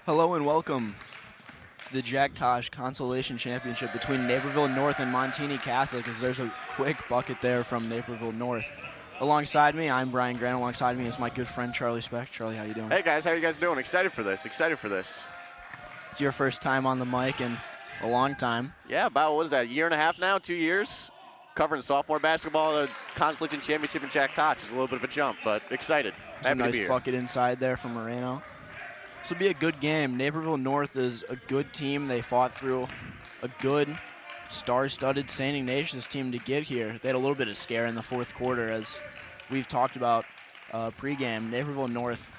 Hello and welcome to the Tosh Consolation Championship between Naperville North and Montini Catholic, as there's a quick bucket there from Naperville North. Alongside me, I'm Brian Grant. Alongside me is my good friend Charlie Speck. Charlie, how you doing? Hey guys, how you guys doing? Excited for this. It's your first time on the mic in a long time. Yeah, about, what is that, a year and a half now, 2 years? Covering sophomore basketball, the Consolation Championship in Tosh is a little bit of a jump, but excited. Some Happy to nice be here. bucket inside there from Moreno. This will be a good game. Naperville North is a good team. They fought through a good, star-studded St. Ignatius team to get here. They had a little bit of scare in the fourth quarter, as we've talked about pregame. Naperville North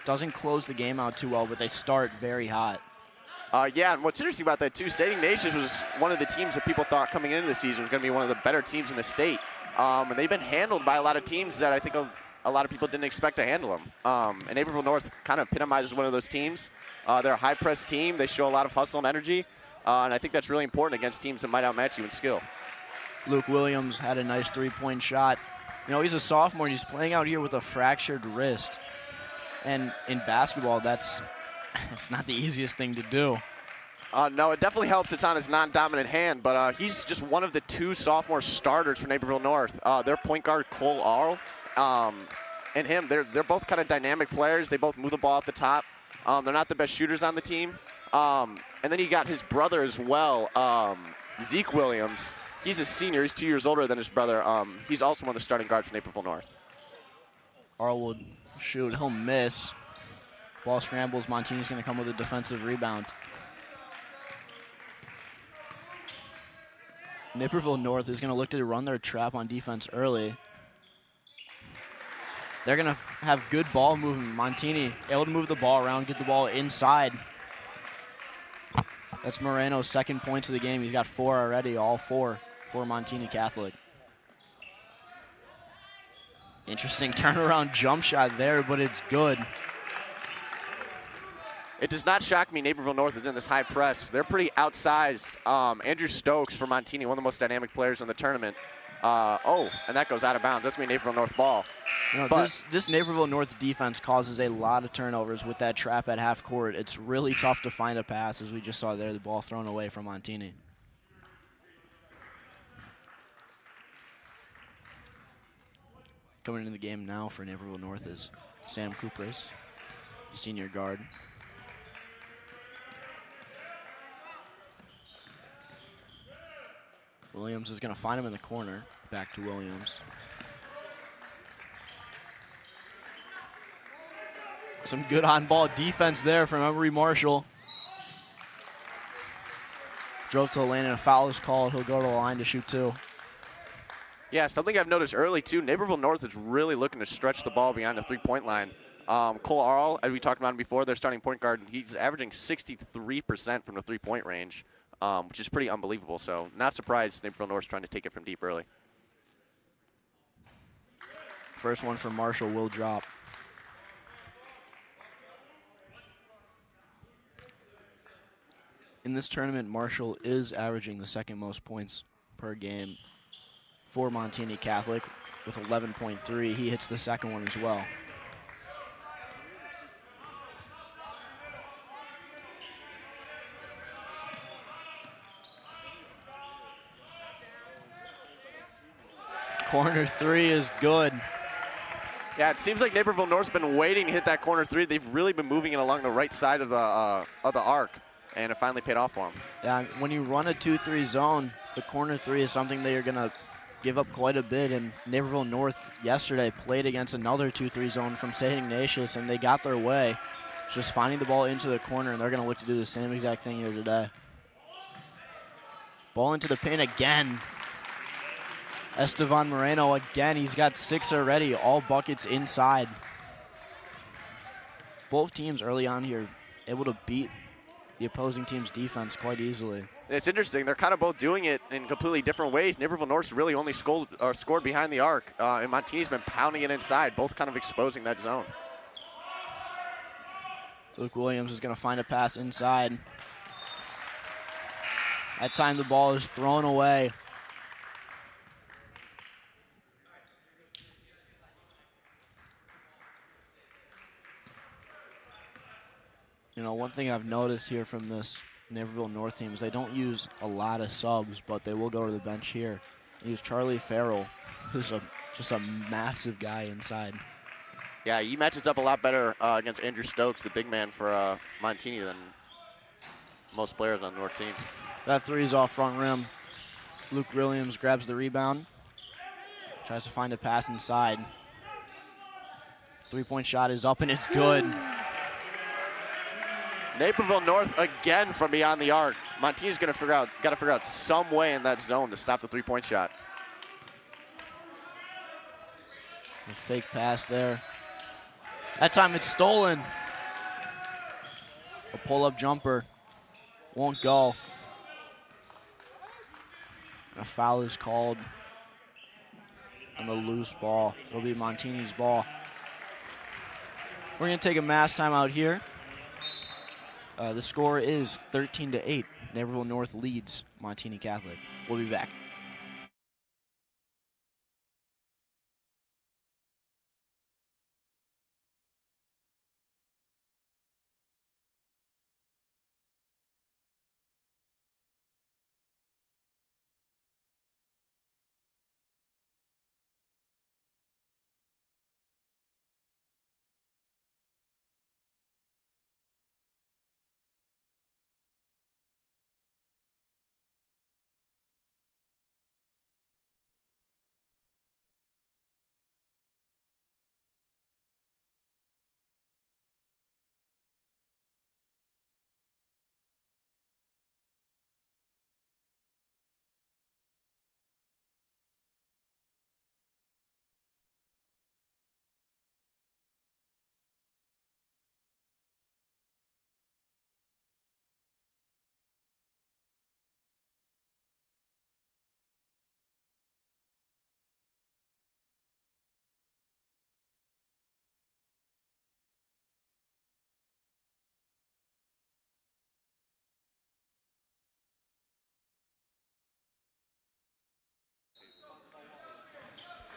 doesn't close the game out too well, but they start very hot. Yeah, and what's interesting about that, too, St. Ignatius was one of the teams that people thought coming into the season was going to be one of the better teams in the state. And they've been handled by a lot of teams that I think a lot of people didn't expect to handle them. And Naperville North kind of epitomizes one of those teams. They're a high-press team. They show a lot of hustle and energy. And I think that's really important against teams that might outmatch you in skill. Luke Williams had a nice three-point shot. You know, he's a sophomore, and he's playing out here with a fractured wrist. And in basketball, that's not the easiest thing to do. No, it definitely helps it's on his non-dominant hand, but he's just one of the two sophomore starters for Naperville North. Their point guard, Cole Arl, and him, they're both kind of dynamic players. They both move the ball at the top. They're not the best shooters on the team. And then you got his brother as well, Zeke Williams. He's a senior. He's 2 years older than his brother. He's also one of the starting guards for Naperville North. Arl will shoot. He'll miss. Ball scrambles. Montini's going to come with a defensive rebound. Naperville North is going to look to run their trap on defense early. They're going to have good ball movement. Montini able to move the ball around, get the ball inside. That's Moreno's second points of the game. He's got 4 already, all 4 for Montini Catholic. Interesting turnaround jump shot there, but it's good. It does not shock me Naperville North is in this high press. They're pretty outsized. Andrew Stokes for Montini, one of the most dynamic players in the tournament. And that goes out of bounds. That's going to be Naperville North ball. You know, this Naperville North defense causes a lot of turnovers with that trap at half court. It's really tough to find a pass, as we just saw there, the ball thrown away from Montini. Coming into the game now for Naperville North is Sam Kupris, the senior guard. Williams is going to find him in the corner. Back to Williams. Some good on-ball defense there from Emory Marshall. Drove to the lane and a foul is called. He'll go to the line to shoot 2. Yeah, something I've noticed early, too, Naperville North is really looking to stretch the ball beyond the three-point line. Cole Arl, as we talked about him before, their starting point guard, he's averaging 63% from the three-point range, which is pretty unbelievable. So not surprised Naperville North's trying to take it from deep early. First one from Marshall will drop. In this tournament, Marshall is averaging the second most points per game for Montini Catholic with 11.3. He hits the second one as well. Corner 3 is good. Yeah, it seems like Naperville North's been waiting to hit that corner 3. They've really been moving it along the right side of the arc, and it finally paid off for them. Yeah, when you run a 2-3 zone, the corner 3 is something that you're going to give up quite a bit, and Naperville North yesterday played against another 2-3 zone from St. Ignatius, and they got their way, just finding the ball into the corner, and they're going to look to do the same exact thing here today. Ball into the paint again. Estevan Moreno again, he's got 6 already, all buckets inside. Both teams early on here able to beat the opposing team's defense quite easily. And it's interesting, they're kind of both doing it in completely different ways. Naperville North's really only scored behind the arc, and Montini's been pounding it inside, both kind of exposing that zone. Luke Williams is going to find a pass inside. That time the ball is thrown away. You know, one thing I've noticed here from this Naperville North team is they don't use a lot of subs, but they will go to the bench here. They use Charlie Farrell, who's just a massive guy inside. Yeah, he matches up a lot better against Andrew Stokes, the big man for Montini, than most players on the North team. That three is off front rim. Luke Williams grabs the rebound, tries to find a pass inside. Three-point shot is up, and it's good. Naperville North again from beyond the arc. Montini's got to figure out some way in that zone to stop the three-point shot. A fake pass there. That time it's stolen. A pull-up jumper won't go. A foul is called on the loose ball. It'll be Montini's ball. We're going to take a mass timeout here. The score is 13-8. Naperville North leads Montini Catholic. We'll be back.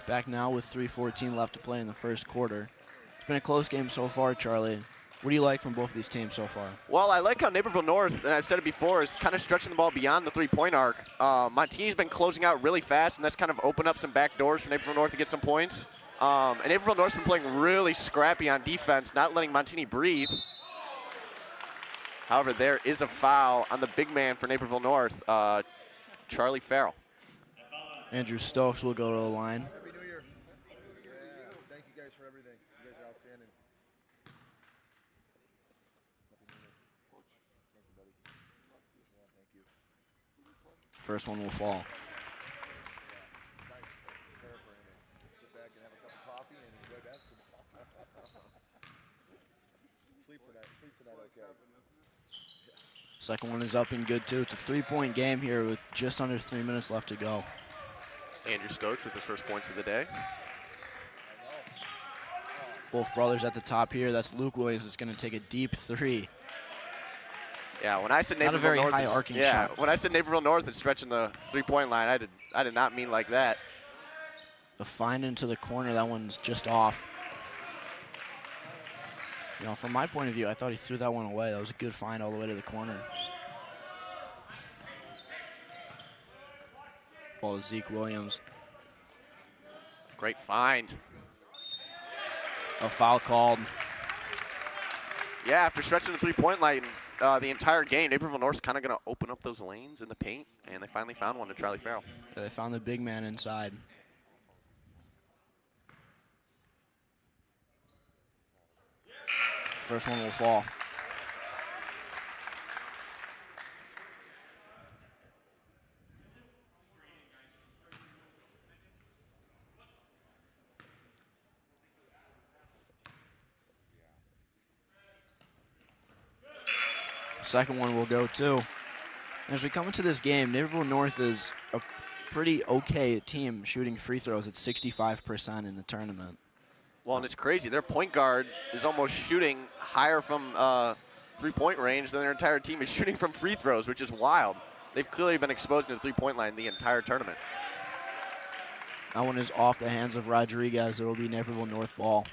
Back now with 3:14 left to play in the first quarter. It's been a close game so far, Charlie. What do you like from both of these teams so far? Well, I like how Naperville North, and I've said it before, is kind of stretching the ball beyond the three-point arc. Montini's been closing out really fast, and that's kind of opened up some back doors for Naperville North to get some points. And Naperville North's been playing really scrappy on defense, not letting Montini breathe. However, there is a foul on the big man for Naperville North, Charlie Farrell. Andrew Stokes will go to the line. Happy New Year. Yeah, thank you guys for everything. You guys are outstanding. Thank you, buddy. Yeah, thank you. First one will fall. Nice. Prepare for anything. Sit back and have a cup of coffee and enjoy basketball. Sleep tonight, okay. Second one is up and good, too. It's a three-point game here with just under 3 minutes left to go. Andrew Stokes with his first points of the day. Both brothers at the top here. That's Luke Williams that's going to take a deep three. Yeah, when I said Not a Naperville very North, high arcing shot. when I said Naperville North and stretching the three-point line, I did not mean like that. The find into the corner, that one's just off. You know, from my point of view, I thought he threw that one away. That was a good find all the way to the corner. Ball to Zeke Williams. Great find. A foul called. Yeah, after stretching the three-point line the entire game, Naperville North's kind of going to open up those lanes in the paint, and they finally found one to Charlie Farrell. They found the big man inside. First one will fall. Second one will go too. As we come into this game, Naperville North is a pretty okay team shooting free throws at 65% in the tournament. Well, and it's crazy. Their point guard is almost shooting higher from three-point range than their entire team is shooting from free throws, which is wild. They've clearly been exposed to the three-point line the entire tournament. That one is off the hands of Rodriguez. It will be Naperville North ball.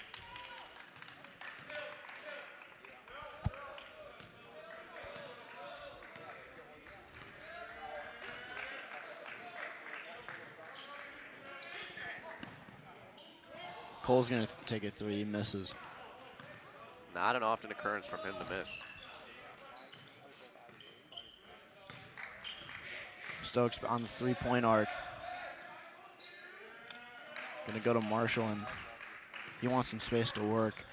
Cole's going to take a three. He misses. Not an often occurrence from him to miss. Stokes on the three-point arc. Going to go to Marshall, and he wants some space to work.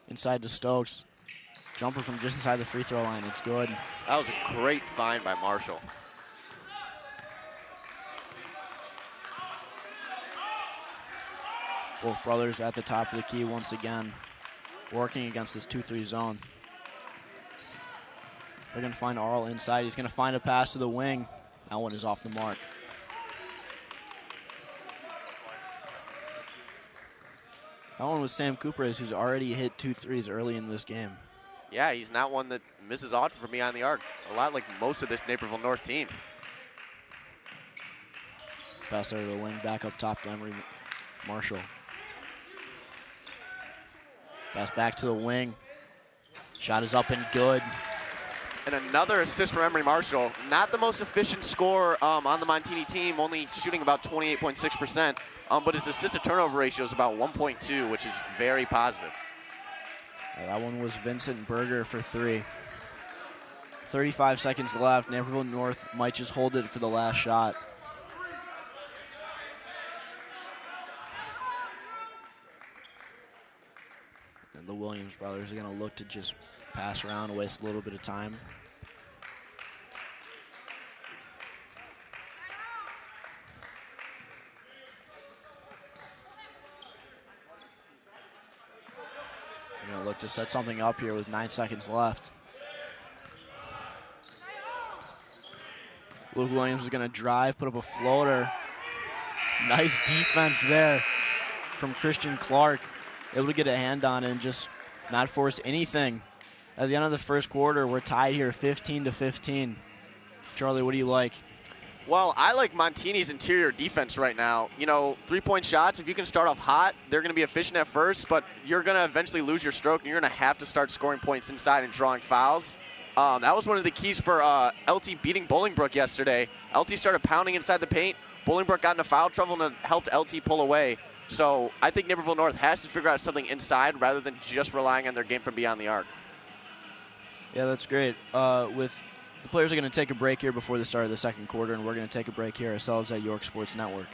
Inside to Stokes. Jumper from just inside the free throw line. It's good. That was a great find by Marshall. Both brothers at the top of the key once again, working against this 2-3 zone. They're going to find Arl inside. He's going to find a pass to the wing. That one is off the mark. That one was Sam Cooper, who's already hit 2 threes early in this game. Yeah, he's not one that misses often from behind the arc. A lot like most of this Naperville North team. Pass over to the wing, back up top to Emery Marshall. Pass back to the wing. Shot is up and good. And another assist for Emery Marshall. Not the most efficient scorer on the Montini team, only shooting about 28.6%. But his assist-to-turnover ratio is about 1.2, which is very positive. That one was Vincent Berger for three. 35 seconds left. Naperville North might just hold it for the last shot. And the Williams brothers are going to look to just pass around, waste a little bit of time. They're going to look to set something up here with 9 seconds left. Luke Williams is going to drive, put up a floater. Nice defense there from Christian Clark. Able to get a hand on it and just not force anything. At the end of the first quarter, we're tied here 15-15. Charlie, what do you like? Well, I like Montini's interior defense right now. You know, three-point shots, if you can start off hot, they're going to be efficient at first, but you're going to eventually lose your stroke, and you're going to have to start scoring points inside and drawing fouls. That was one of the keys for LT beating Bolingbrook yesterday. LT started pounding inside the paint. Bolingbrook got into foul trouble and helped LT pull away. So I think Naperville North has to figure out something inside rather than just relying on their game from beyond the arc. Yeah, that's great. With the players are going to take a break here before the start of the second quarter, and we're going to take a break here ourselves at York Sports Network.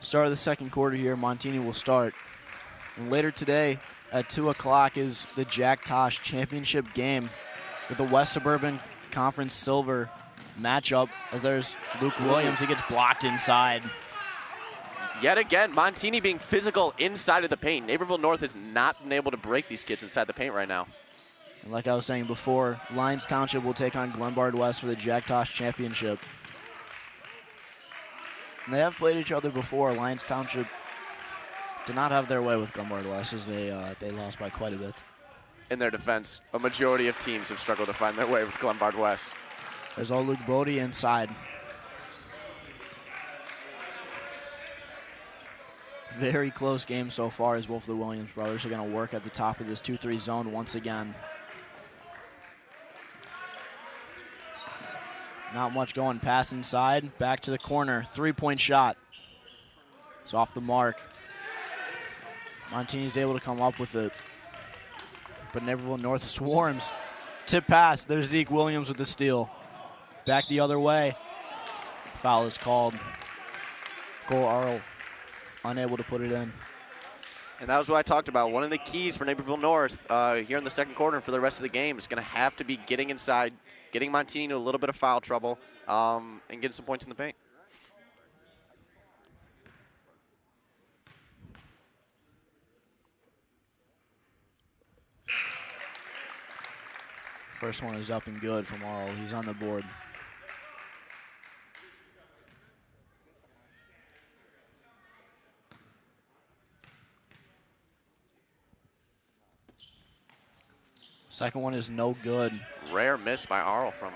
Start of the second quarter here, Montini will start. And later today at 2 o'clock is the Jack Tosh Championship game with the West Suburban Conference Silver matchup, as there's Luke Williams who gets blocked inside. Yet again, Montini being physical inside of the paint. Naperville North has not been able to break these kids inside the paint right now. And like I was saying before, Lyons Township will take on Glenbard West for the Jack Tosh Championship. And they have played each other before. Lyons Township did not have their way with Glenbard West, as they lost by quite a bit. In their defense, a majority of teams have struggled to find their way with Glenbard West. There's all Luke Bodie inside. Very close game so far, as both of the Williams brothers are going to work at the top of this 2-3 zone once again. Not much going. Pass inside, back to the corner. Three-point shot. It's off the mark. Montini's able to come up with it, but Naperville North swarms. Tip pass. There's Zeke Williams with the steal. Back the other way. Foul is called. Cole Arl unable to put it in. And that was what I talked about. One of the keys for Naperville North here in the second quarter and for the rest of the game is going to have to be getting inside, getting Montini into a little bit of foul trouble, and getting some points in the paint. First one is up and good from Arl. He's on the board. Second one is no good. Rare miss by Arl from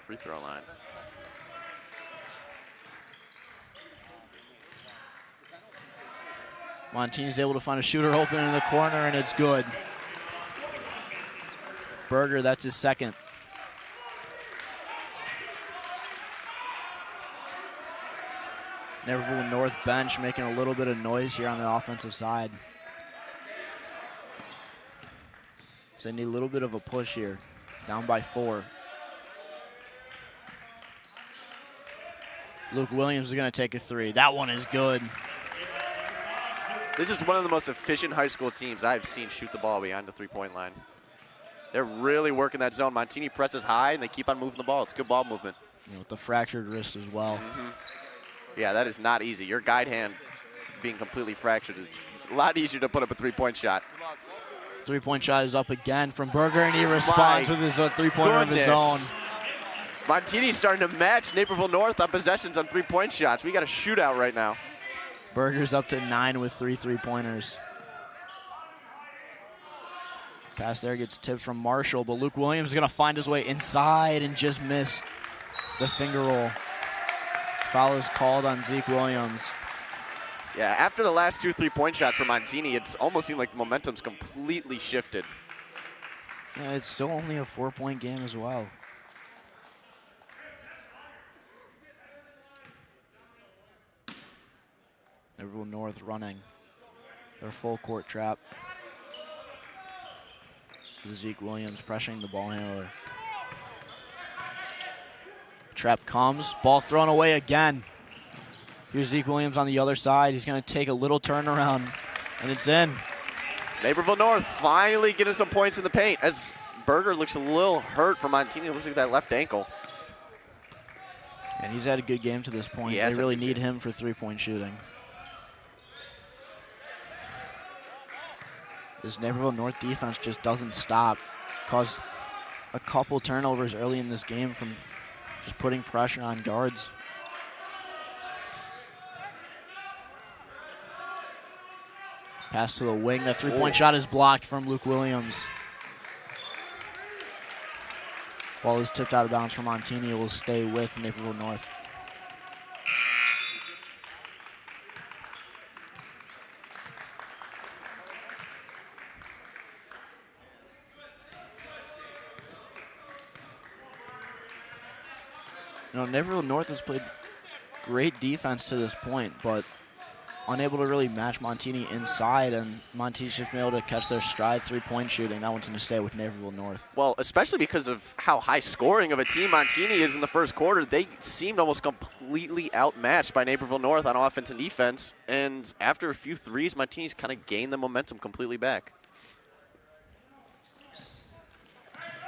free throw line. Montini's able to find a shooter open in the corner, and it's good. Berger, that's his second. Naperville North bench making a little bit of noise here on the offensive side. So they need a little bit of a push here. Down by 4. Luke Williams is going to take a 3. That one is good. This is one of the most efficient high school teams I've seen shoot the ball behind the three-point line. They're really working that zone. Montini presses high, and they keep on moving the ball. It's good ball movement. You know, with the fractured wrist as well. Yeah, that is not easy. Your guide hand being completely fractured is a lot easier to put up a three-point shot. Three-point shot is up again from Berger, and he responds with his three-pointer of his own. Montini's starting to match Naperville North on possessions on three-point shots. We got a shootout right now. Berger's up to 9 with 3 three-pointers. Pass there gets tipped from Marshall, but Luke Williams is going to find his way inside and just miss the finger roll. Foul is called on Zeke Williams. Yeah, after the last 2 three-point shots for Montini, it's almost seemed like the momentum's completely shifted. Yeah, it's still only a 4-point game as well. Naperville North running their full court trap. Zeke Williams pressuring the ball handler. Trap comes, ball thrown away again. Here's Zeke Williams on the other side. He's going to take a little turnaround, and it's in. Naperville North finally getting some points in the paint as Berger looks a little hurt for Montini. Looks like that left ankle. And he's had a good game to this point. They really need him for three-point shooting. This Naperville North defense just doesn't stop. Caused a couple turnovers early in this game from just putting pressure on guards. Pass to the wing. That three-point shot is blocked from Luke Williams. Ball is tipped out of bounds from Montini. It will stay with Naperville North. You know, Naperville North has played great defense to this point, but unable to really match Montini inside, and Montini's just been able to catch their stride three-point shooting. That one's going to stay with Naperville North. Well, especially because of how high scoring of a team Montini is in the first quarter, they seemed almost completely outmatched by Naperville North on offense and defense, and after a few threes, Montini's kind of gained the momentum completely back.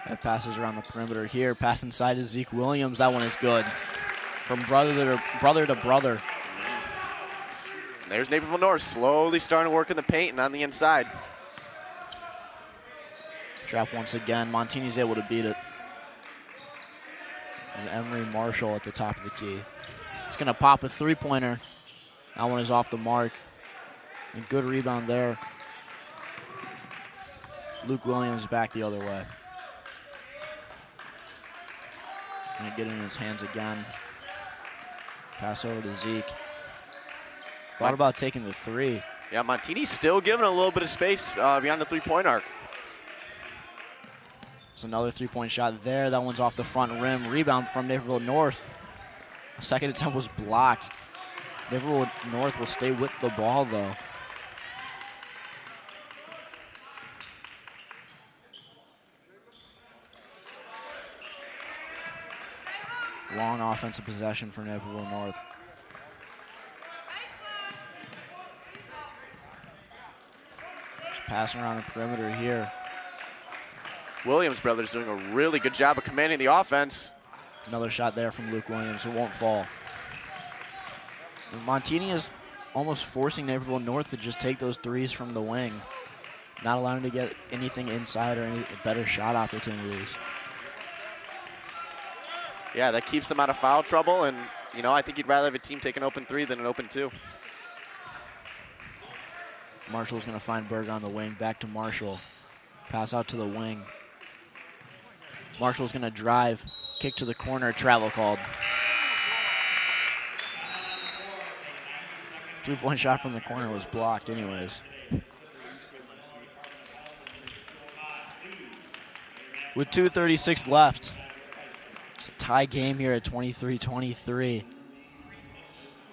That passes around the perimeter here. Pass inside to Zeke Williams. That one is good. From brother to brother. There's Naperville North slowly starting to work in the paint and on the inside. Trap once again. Montini's able to beat it. There's Emery Marshall at the top of the key. It's going to pop a three-pointer. That one is off the mark. And good rebound there. Luke Williams back the other way. Gonna get it in his hands again. Pass over to Zeke. Thought about taking the three. Yeah, Montini's still giving a little bit of space beyond the three-point arc. There's another three-point shot there. That one's off the front rim. Rebound from Naperville North. The second attempt was blocked. Naperville North will stay with the ball, though. Long offensive possession for Naperville North. Just passing around the perimeter here. Williams brothers doing a really good job of commanding the offense. Another shot there from Luke Williams. It won't fall. And Montini is almost forcing Naperville North to just take those threes from the wing. Not allowing to get anything inside or any better shot opportunities. Yeah, that keeps them out of foul trouble, and you know, I think you'd rather have a team take an open 3 than an open 2. Marshall's going to find Berg on the wing. Back to Marshall. Pass out to the wing. Marshall's going to drive. Kick to the corner. Travel called. 3-point shot from the corner was blocked anyways. With 2:36 left. It's a tie game here at 23-23.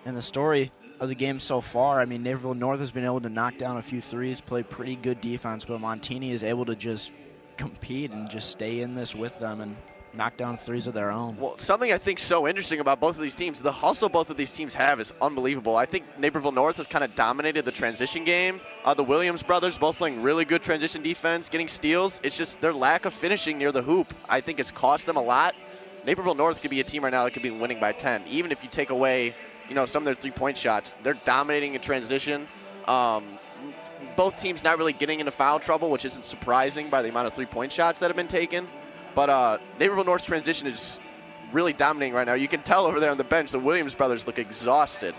And the story of the game so far, I mean, Naperville North has been able to knock down a few threes, play pretty good defense, but Montini is able to just compete and just stay in this with them and knock down threes of their own. Well, something I think so interesting about both of these teams, the hustle both of these teams have is unbelievable. I think Naperville North has kind of dominated the transition game. The Williams brothers both playing really good transition defense, getting steals. It's just their lack of finishing near the hoop. I think it's cost them a lot. Naperville North could be a team right now that could be winning by 10, even if you take away, you know, some of their 3-point shots. They're dominating in transition. Both teams not really getting into foul trouble, which isn't surprising by the amount of 3-point shots that have been taken. But Naperville North's transition is really dominating right now. You can tell over there on the bench, the Williams brothers look exhausted.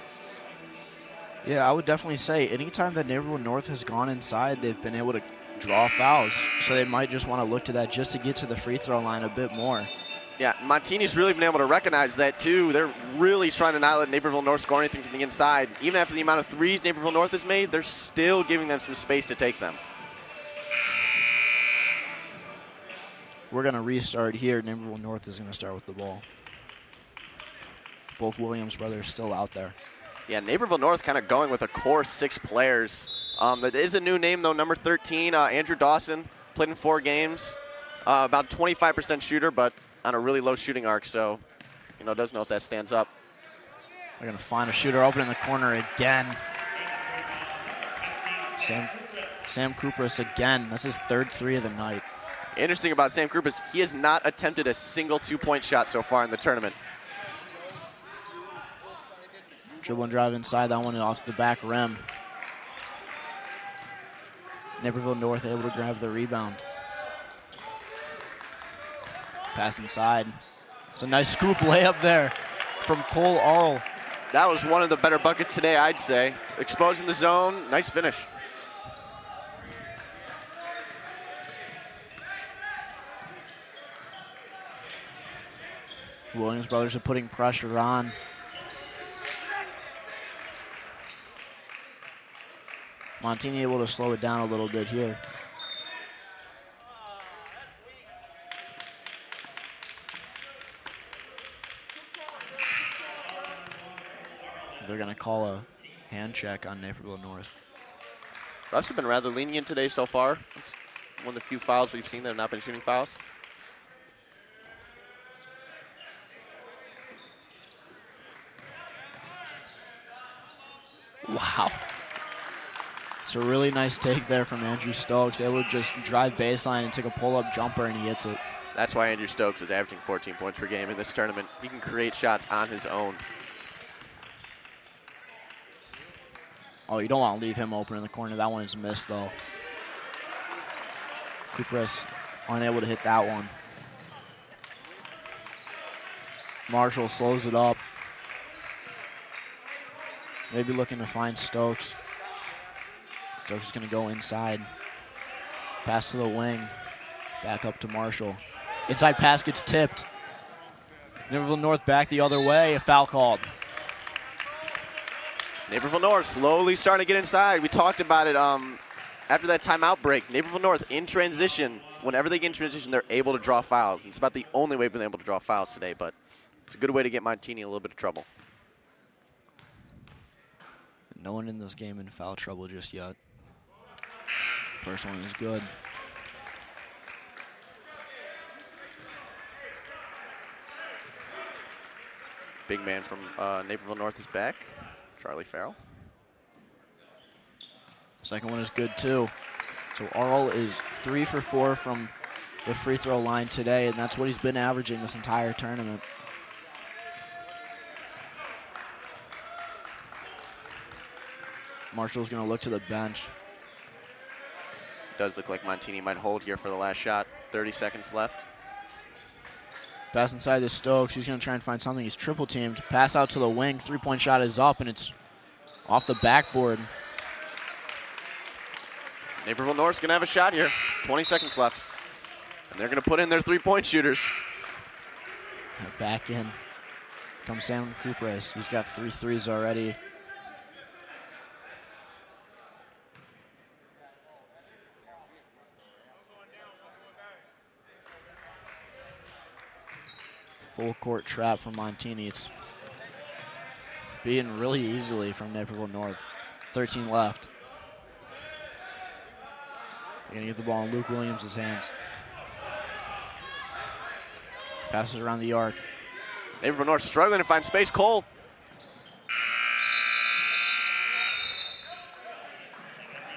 Yeah, I would definitely say anytime that Naperville North has gone inside, they've been able to draw fouls. So they might just want to look to that just to get to the free throw line a bit more. Yeah, Montini's really been able to recognize that too. They're really trying to not let Naperville North score anything from the inside. Even after the amount of threes Naperville North has made, they're still giving them some space to take them. We're going to restart here. Naperville North is going to start with the ball. Both Williams brothers still out there. Yeah, Naperville North kind of going with a core 6 players. That is a new name, though, number 13, Andrew Dawson. Played in 4 games. About 25% shooter, but on a really low shooting arc, so, you know, doesn't know if that stands up. They're going to find a shooter open in the corner again. Sam Kupras again. That's his 3rd 3 of the night. Interesting about Sam Kupras, he has not attempted a single 2-point shot so far in the tournament. Dribble and drive inside, that one off the back rim. Naperville North able to grab the rebound. Pass inside. It's a nice scoop layup there from Cole Arl. That was one of the better buckets today, I'd say. Exposing the zone, nice finish. Williams brothers are putting pressure on. Montini able to slow it down a little bit here. They're going to call a hand check on Naperville North. Refs have been rather lenient today so far. It's one of the few fouls we've seen that have not been shooting fouls. Wow. It's a really nice take there from Andrew Stokes. Able to just drive baseline and take a pull-up jumper, and he hits it. That's why Andrew Stokes is averaging 14 points per game in this tournament. He can create shots on his own. Oh, you don't want to leave him open in the corner. That one is missed, though. Kupras unable to hit that one. Marshall slows it up. Maybe looking to find Stokes. Stokes is going to go inside. Pass to the wing. Back up to Marshall. Inside pass gets tipped. Naperville North back the other way. A foul called. Naperville North slowly starting to get inside. We talked about it after that timeout break. Naperville North in transition. Whenever they get in transition, they're able to draw fouls. It's about the only way we've been able to draw fouls today, but it's a good way to get Montini in a little bit of trouble. No one in this game in foul trouble just yet. First one is good. Big man from Naperville North is back. Charlie Farrell. Second one is good too. So Arl is 3 for 4 from the free throw line today, and that's what he's been averaging this entire tournament. Marshall's going to look to the bench. Does look like Montini might hold here for the last shot. 30 seconds left. Pass inside to Stokes. He's going to try and find something. He's triple teamed. Pass out to the wing. Three-point shot is up, and it's off the backboard. Naperville North's going to have a shot here. 20 seconds left. And they're going to put in their three-point shooters. Back in comes Sam Cupres. He's got 3 threes already. Full court trap from Montini. It's beaten really easily from Naperville North. 13 left. They're gonna get the ball in Luke Williams' hands. Passes around the arc. Naperville North struggling to find space. Cole.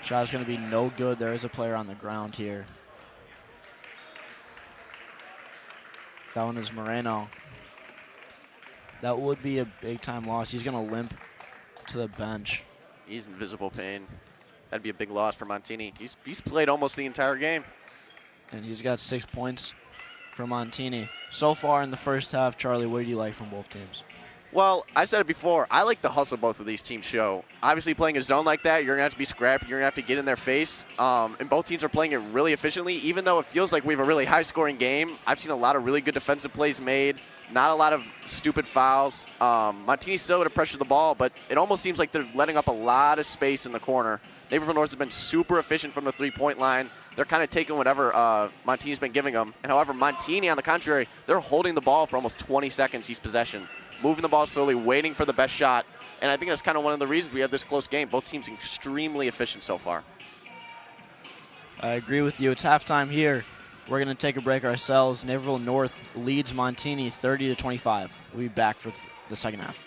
Shot is gonna be no good. There is a player on the ground here. That one is Moreno. That would be a big-time loss. He's going to limp to the bench. He's in visible pain. That'd be a big loss for Montini. He's played almost the entire game. And he's got 6 points for Montini. So far in the first half, Charlie, what do you like from both teams? Well, I said it before. I like the hustle both of these teams show. Obviously, playing a zone like that, you're going to have to be scrappy. You're going to have to get in their face. And both teams are playing it really efficiently. Even though it feels like we have a really high-scoring game, I've seen a lot of really good defensive plays made, not a lot of stupid fouls. Montini's still going to pressure the ball, but it almost seems like they're letting up a lot of space in the corner. Naperville North has been super efficient from the three-point line. They're kind of taking whatever Montini's been giving them. And however, Montini, on the contrary, they're holding the ball for almost 20 seconds each possession, moving the ball slowly, waiting for the best shot. And I think that's kind of one of the reasons we have this close game. Both teams extremely efficient so far. I agree with you. It's halftime here. We're going to take a break ourselves. Naperville North leads Montini 30-25. We'll be back for the second half.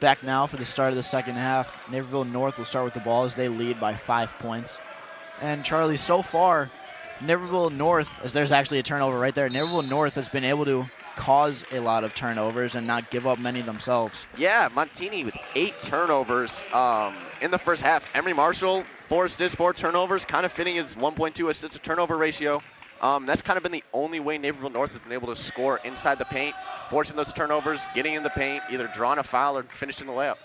Back now for the start of the second half. Naperville North will start with the ball as they lead by 5 points. And Charlie, so far, Naperville North, as there's actually a turnover right there, Naperville North has been able to cause a lot of turnovers and not give up many themselves. Yeah, Montini with 8 turnovers in the first half. Emery Marshall, 4 assists, 4 turnovers, kind of fitting his 1.2 assist to turnover ratio. That's kind of been the only way Naperville North has been able to score inside the paint, forcing those turnovers, getting in the paint, either drawing a foul or finishing the layup.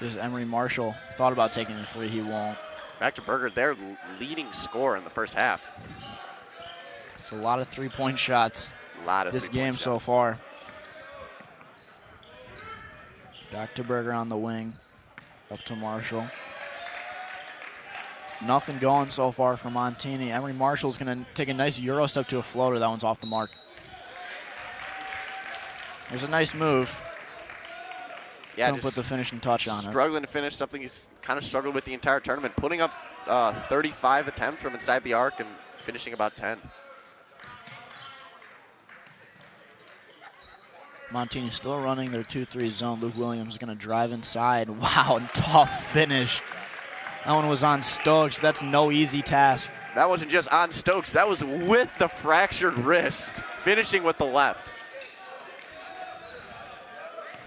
There's Emery Marshall. Thought about taking the 3, he won't. Back to Berger, their leading scorer in the first half. It's a lot of 3-point shots this game so far. Back to Berger on the wing. Up to Marshall. Nothing going so far for Montini. Emery Marshall's going to take a nice Euro step to a floater. That one's off the mark. There's a nice move. Yeah, Couldn't put the finishing touch on it. Struggling to finish something he's kind of struggled with the entire tournament. Putting up 35 attempts from inside the arc and finishing about 10. Montini still running their 2-3 zone. Luke Williams is going to drive inside. Wow, tough finish. That one was on Stokes. That's no easy task. That wasn't just on Stokes. That was with the fractured wrist, finishing with the left.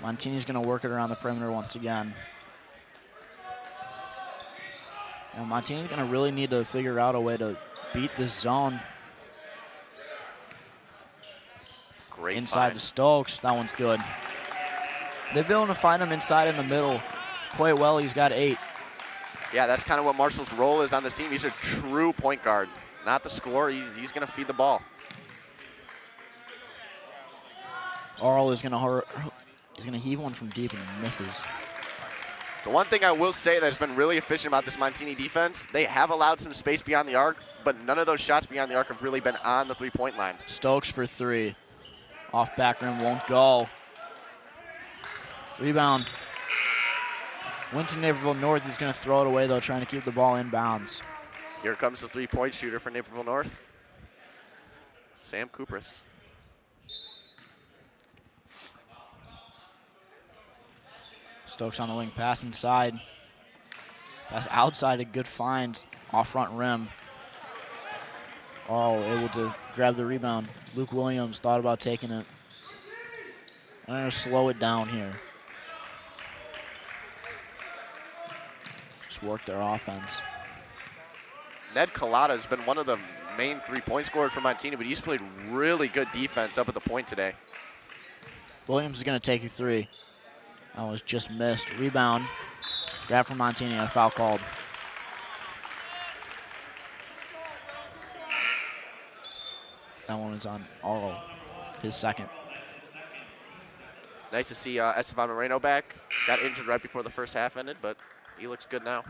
Montini's going to work it around the perimeter once again. And Montini's going to really need to figure out a way to beat this zone. Great inside find. to Stokes. That one's good. They've been able to find him inside in the middle quite well. He's got 8. Yeah, that's kind of what Marshall's role is on this team. He's a true point guard, not the scorer. He's going to feed the ball. Arl is going to heave one from deep and he misses. The one thing I will say that's been really efficient about this Montini defense, they have allowed some space beyond the arc, but none of those shots beyond the arc have really been on the 3-point line. Stokes for 3. Off back rim, won't go. Rebound. Went to Naperville North. He's going to throw it away, though, trying to keep the ball in bounds. Here comes the 3-point shooter for Naperville North, Sam Kupris. Stokes on the wing, pass inside. Pass outside, a good find. Off front rim. Oh, able to grab the rebound. Luke Williams thought about taking it. I'm going to slow it down here. Just work their offense. Ned Collada has been one of the main 3-point scorers for Montini, but he's played really good defense up at the point today. Williams is going to take you 3. That was just missed. Rebound. Grab from Montini, a foul called. That one was on Arlo, his second. Nice to see Esteban Moreno back. Got injured right before the first half ended, but he looks good now.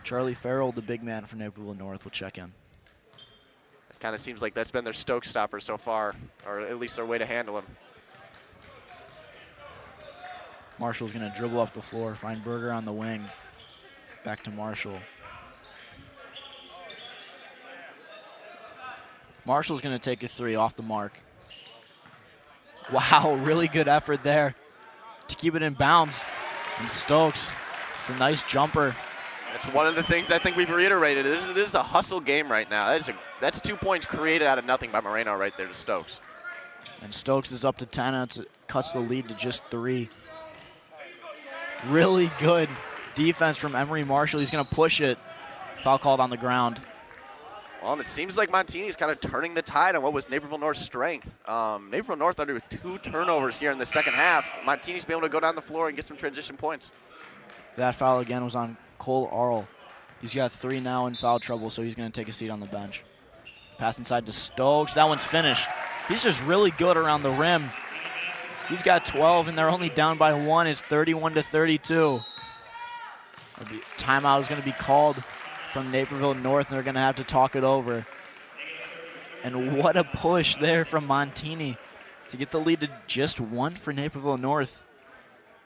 Charlie Farrell, the big man for Naperville North, will check in. It kind of seems like that's been their Stoke stopper so far, or at least their way to handle him. Marshall's going to dribble up the floor, find Berger on the wing. Back to Marshall. Marshall's going to take a 3 off the mark. Wow, really good effort there to keep it in bounds. And Stokes, it's a nice jumper. That's one of the things I think we've reiterated. This is a hustle game right now. That's 2 points created out of nothing by Moreno right there to Stokes. And Stokes is up to 10, and it cuts the lead to just 3. Really good defense from Emery Marshall. He's going to push it. Foul called on the ground. Well, it seems like Montini is kind of turning the tide on what was Naperville North's strength. Naperville North under 2 turnovers here in the second half. Montini's been able to go down the floor and get some transition points. That foul again was on Cole Arl. He's got 3 now in foul trouble, so he's going to take a seat on the bench. Pass inside to Stokes. That one's finished. He's just really good around the rim. He's got 12, and they're only down by 1. It's 31-32. Timeout is going to be called from Naperville North, and they're going to have to talk it over. And what a push there from Montini to get the lead to just 1 for Naperville North.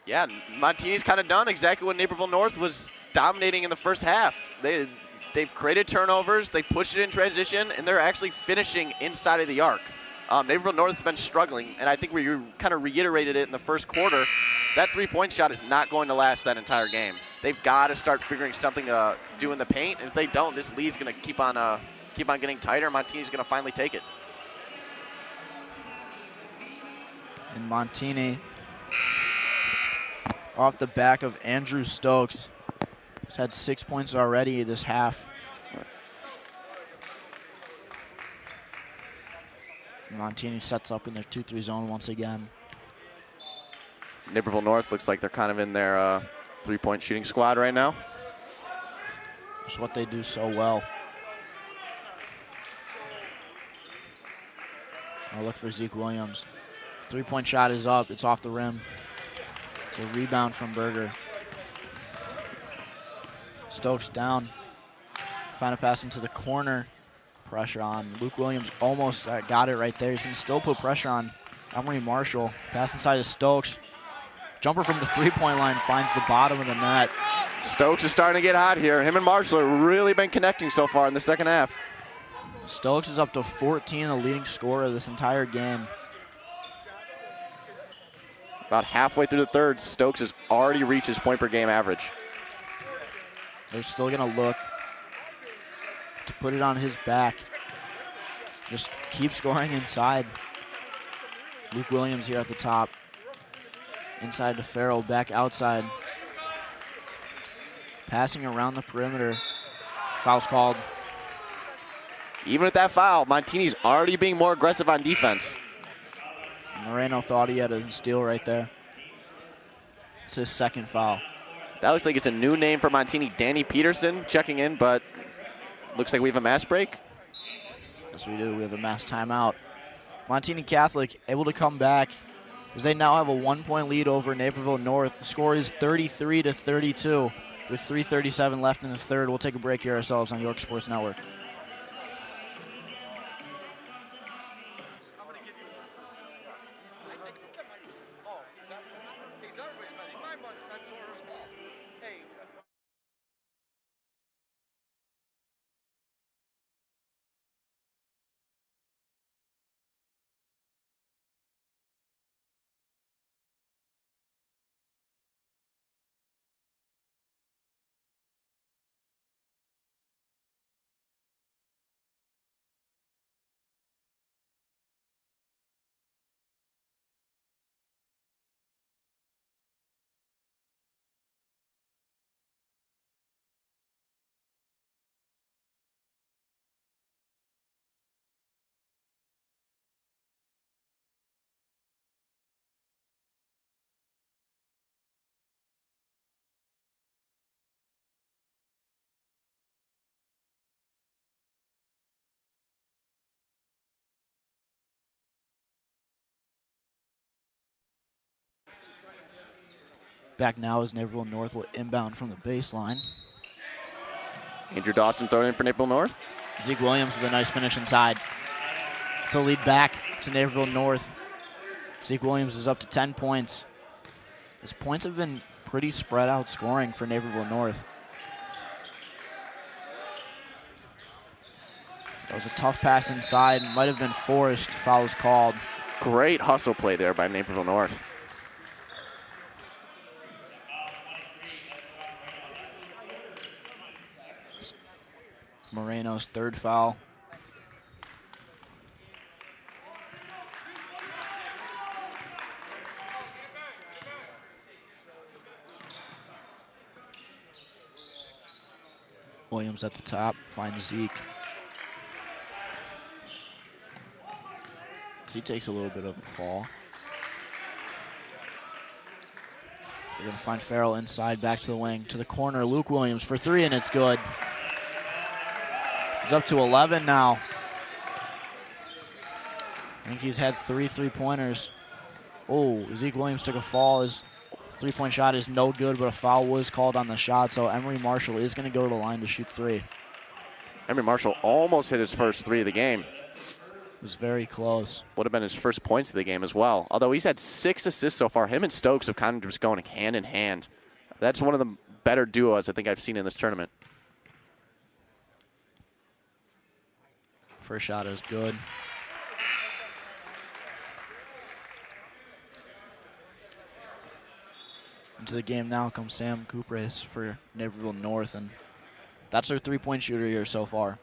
Yeah, Montini's kind of done exactly what Naperville North was dominating in the first half. They've created turnovers, they pushed it in transition, and they're actually finishing inside of the arc. Naperville North has been struggling, and I think we kind of reiterated it in the first quarter. That three-point shot is not going to last that entire game. They've got to start figuring something to do in the paint. If they don't, this lead's going to keep on getting tighter. Montini's going to finally take it. And Montini, off the back of Andrew Stokes, has had 6 points already this half. Montini sets up in their 2-3 zone once again. Naperville North looks like they're kind of in their three-point shooting squad right now. It's what they do so well. I'll look for Zeke Williams. Three-point shot is up. It's off the rim. It's a rebound from Berger. Stokes down. Final pass into the corner. Pressure on. Luke Williams almost got it right there. He's going to still put pressure on Emery Marshall. Pass inside to Stokes. Jumper from the three-point line finds the bottom of the net. Stokes is starting to get hot here. Him and Marshall have really been connecting so far in the second half. Stokes is up to 14, the leading scorer this entire game. About halfway through the third, Stokes has already reached his point per game average. They're still going to look to put it on his back. Just keep scoring inside. Luke Williams here at the top. Inside to Farrell, back outside. Passing around the perimeter. Foul's called. Even with that foul, Montini's already being more aggressive on defense. Moreno thought he had a steal right there. It's his second foul. That looks like it's a new name for Montini. Danny Peterson checking in, but looks like we have a mass break. Yes, we do. We have a mass timeout. Montini Catholic able to come back as they now have a 1-point lead over Naperville North. The score is 33-32 with 3:37 left in the third. We'll take a break here ourselves on York Sports Network. Back now as Naperville North will inbound from the baseline. Andrew Dawson throwing in for Naperville North. Zeke Williams with a nice finish inside. To lead back to Naperville North. Zeke Williams is up to 10 points. His points have been pretty spread out scoring for Naperville North. That was a tough pass inside. Might have been forced. Foul is called. Great hustle play there by Naperville North. Moreno's third foul. Williams at the top, finds Zeke. So he takes a little bit of a fall. They're going to find Farrell inside, back to the wing, to the corner. Luke Williams for three, and it's good. He's up to 11 now. I think he's had 3 3-pointers. Oh, Zeke Williams took a fall. His three-point shot is no good, but a foul was called on the shot, so Emery Marshall is going to go to the line to shoot 3. Emery Marshall almost hit his first 3 of the game. It was very close. Would have been his first points of the game as well. Although he's had 6 assists so far. Him and Stokes have kind of just going hand in hand. That's one of the better duos I think I've seen in this tournament. First shot is good. Into the game now comes Sam Cupres for Naperville North, and that's their three-point shooter here so far.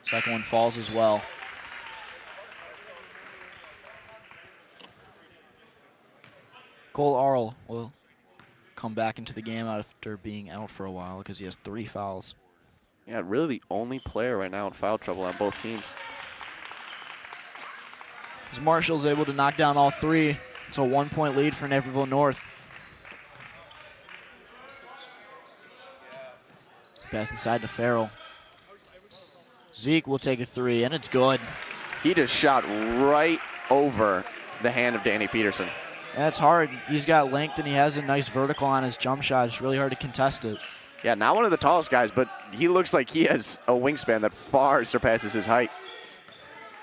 Second one falls as well. Cole Arl will come back into the game after being out for a while because he has 3 fouls. Yeah, really the only player right now in foul trouble on both teams. As Marshall's able to knock down all 3, it's a 1-point lead for Naperville North. Pass inside to Farrell. Zeke will take a 3, and it's good. He just shot right over the hand of Danny Peterson. That's hard. He's got length, and he has a nice vertical on his jump shot. It's really hard to contest it. Yeah, not one of the tallest guys, but he looks like he has a wingspan that far surpasses his height.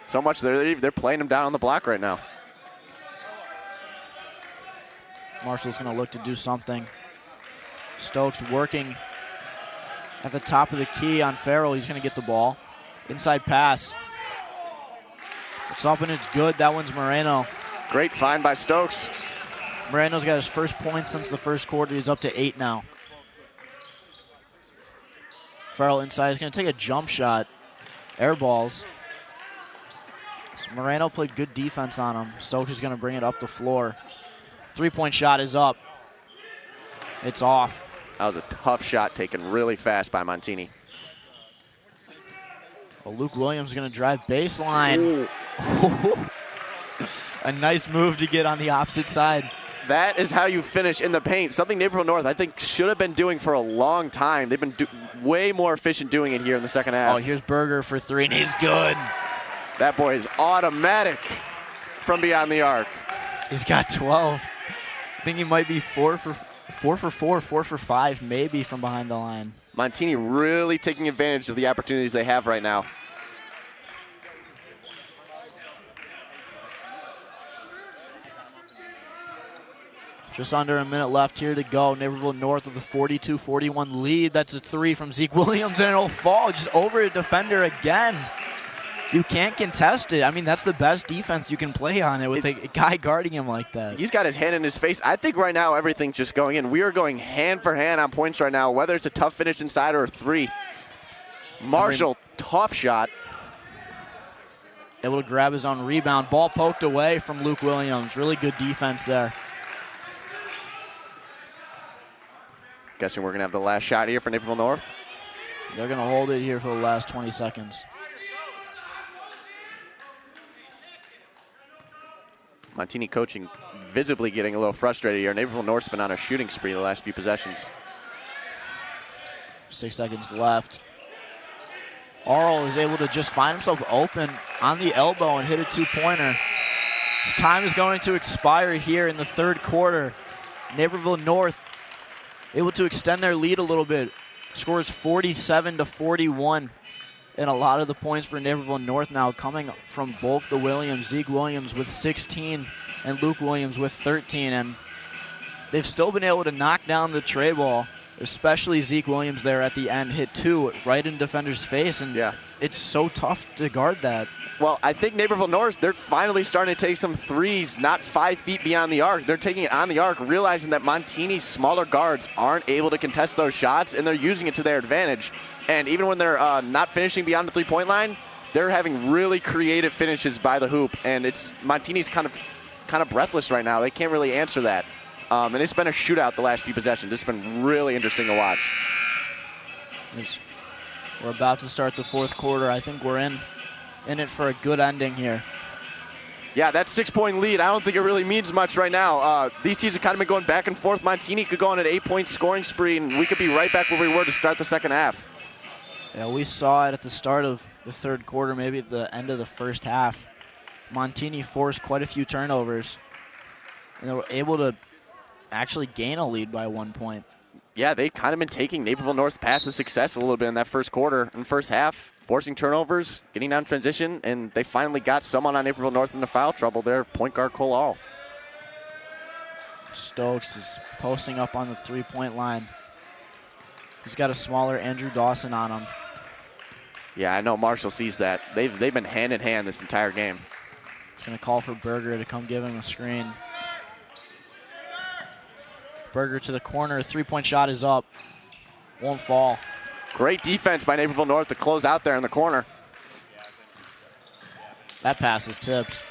So much they're playing him down on the block right now. Marshall's going to look to do something. Stokes working at the top of the key on Farrell. He's going to get the ball. Inside pass. It's up and it's good. That one's Moreno. Great find by Stokes. Moreno's got his first point since the first quarter. He's up to 8 now. Farrell inside is going to take a jump shot. Air balls. So Moreno played good defense on him. Stokes is going to bring it up the floor. 3-point shot is up. It's off. That was a tough shot taken really fast by Montini. Well, Luke Williams is going to drive baseline. A nice move to get on the opposite side. That is how you finish in the paint. Something Naperville North, I think, should have been doing for a long time. They've been way more efficient doing it here in the second half. Oh, here's Berger for 3, and he's good. That boy is automatic from beyond the arc. He's got 12. I think he might be 4 for 5, maybe from behind the line. Montini really taking advantage of the opportunities they have right now. Just under a minute left here to go. Naperville North with a 42-41 lead. That's a 3 from Zeke Williams, and it'll fall just over a defender again. You can't contest it. I mean, that's the best defense you can play on it with a guy guarding him like that. He's got his hand in his face. I think right now everything's just going in. We are going hand for hand on points right now, whether it's a tough finish inside or a 3. Marshall, tough shot. Able to grab his own rebound. Ball poked away from Luke Williams. Really good defense there. Guessing we're going to have the last shot here for Naperville North. They're going to hold it here for the last 20 seconds. Montini coaching visibly getting a little frustrated here. Naperville North's been on a shooting spree the last few possessions. 6 seconds left. Arl is able to just find himself open on the elbow and hit a 2-pointer. Time is going to expire here in the third quarter. Naperville North able to extend their lead a little bit. Scores 47-41. And a lot of the points for Naperville North now coming from both the Williams. Zeke Williams with 16 and Luke Williams with 13. And they've still been able to knock down the tray ball, especially Zeke Williams there at the end. Hit 2 right in defender's face. And yeah, it's so tough to guard that. Well, I think Naperville North, they're finally starting to take some threes, not 5 feet beyond the arc. They're taking it on the arc, realizing that Montini's smaller guards aren't able to contest those shots, and they're using it to their advantage. And even when they're not finishing beyond the 3-point line, they're having really creative finishes by the hoop. And it's Montini's kind of breathless right now. They can't really answer that. And it's been a shootout the last few possessions. It's been really interesting to watch. We're about to start the fourth quarter. I think we're in it for a good ending here. Yeah, that 6-point lead, I don't think it really means much right now. These teams have kind of been going back and forth. Montini could go on an 8-point scoring spree, and we could be right back where we were to start the second half. Yeah, we saw it at the start of the third quarter, maybe at the end of the first half. Montini forced quite a few turnovers, and they were able to actually gain a lead by 1 point. Yeah, they've kind of been taking Naperville North's path to success a little bit in that first quarter and first half, forcing turnovers, getting down transition, and they finally got someone on Naperville North into foul trouble there, point guard Cole Arl. Stokes is posting up on the 3-point line. He's got a smaller Andrew Dawson on him. Yeah, I know Marshall sees that. They've been hand in hand this entire game. He's going to call for Berger to come give him a screen. Berger to the corner. Three-point shot is up. Won't fall. Great defense by Naperville North to close out there in the corner. That pass is tipped.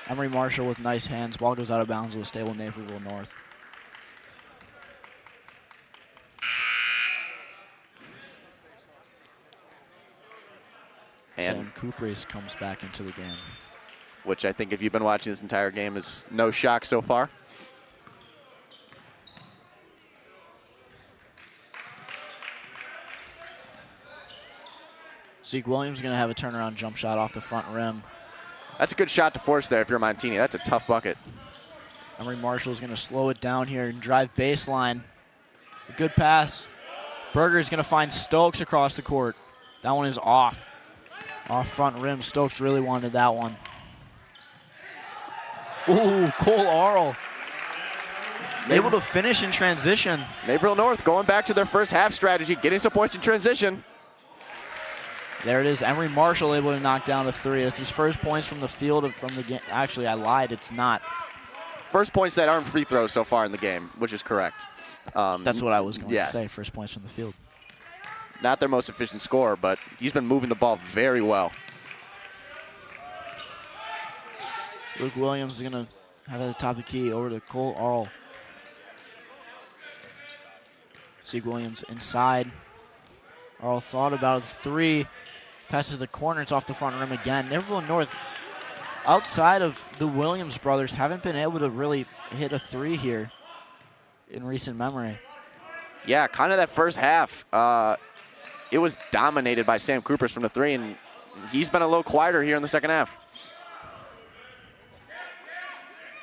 Emery Marshall with nice hands. Ball goes out of bounds with a stable Naperville North. And Sam Kupres comes back into the game. Which I think if you've been watching this entire game is no shock so far. Zeke Williams is going to have a turnaround jump shot off the front rim. That's a good shot to force there if you're Montini. That's a tough bucket. Emery Marshall is going to slow it down here and drive baseline. A good pass. Berger is going to find Stokes across the court. That one is off. Off front rim. Stokes really wanted that one. Ooh, Cole Arl. Able to finish in transition. Naperville North going back to their first half strategy, getting some points in transition. There it is. Emery Marshall able to knock down a three. It's his first points from the field from the game. Actually, I lied. It's not. First points that aren't free throws so far in the game, which is correct. That's what I was going yes. to say. First points from the field. Not their most efficient scorer, but he's been moving the ball very well. Luke Williams is going to have at the top of the key over to Cole Arl. Zeke Williams inside. Arl thought about a three. Pass to the corner. It's off the front rim again. Naperville North, outside of the Williams brothers, haven't been able to really hit a three here in recent memory. Yeah, kind of that first half. It was dominated by Sam Kupres from the three, and he's been a little quieter here in the second half.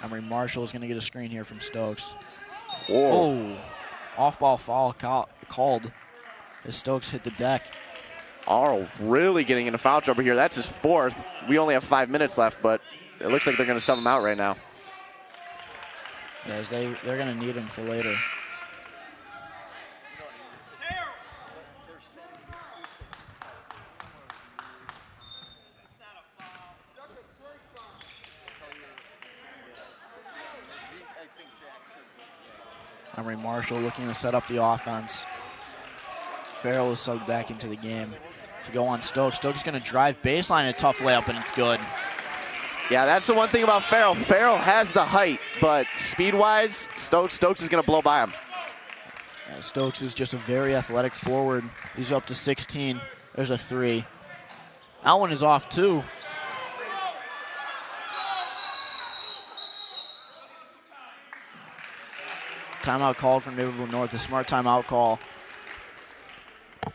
Emery Marshall is going to get a screen here from Stokes. Whoa. Oh, off-ball foul called as Stokes hit the deck. Arl really getting into foul trouble here. That's his fourth. We only have 5 minutes left, but it looks like they're going to sub him out right now. Yes, they're going to need him for later. Emery Marshall looking to set up the offense. Farrell is subbed back into the game to go on Stokes. Stokes is going to drive baseline, a tough layup, and it's good. Yeah, that's the one thing about Farrell. Farrell has the height, but speed-wise, Stokes is going to blow by him. Stokes is just a very athletic forward. He's up to 16. There's a three. That one is off, too. Timeout called from Naperville North, a smart timeout call.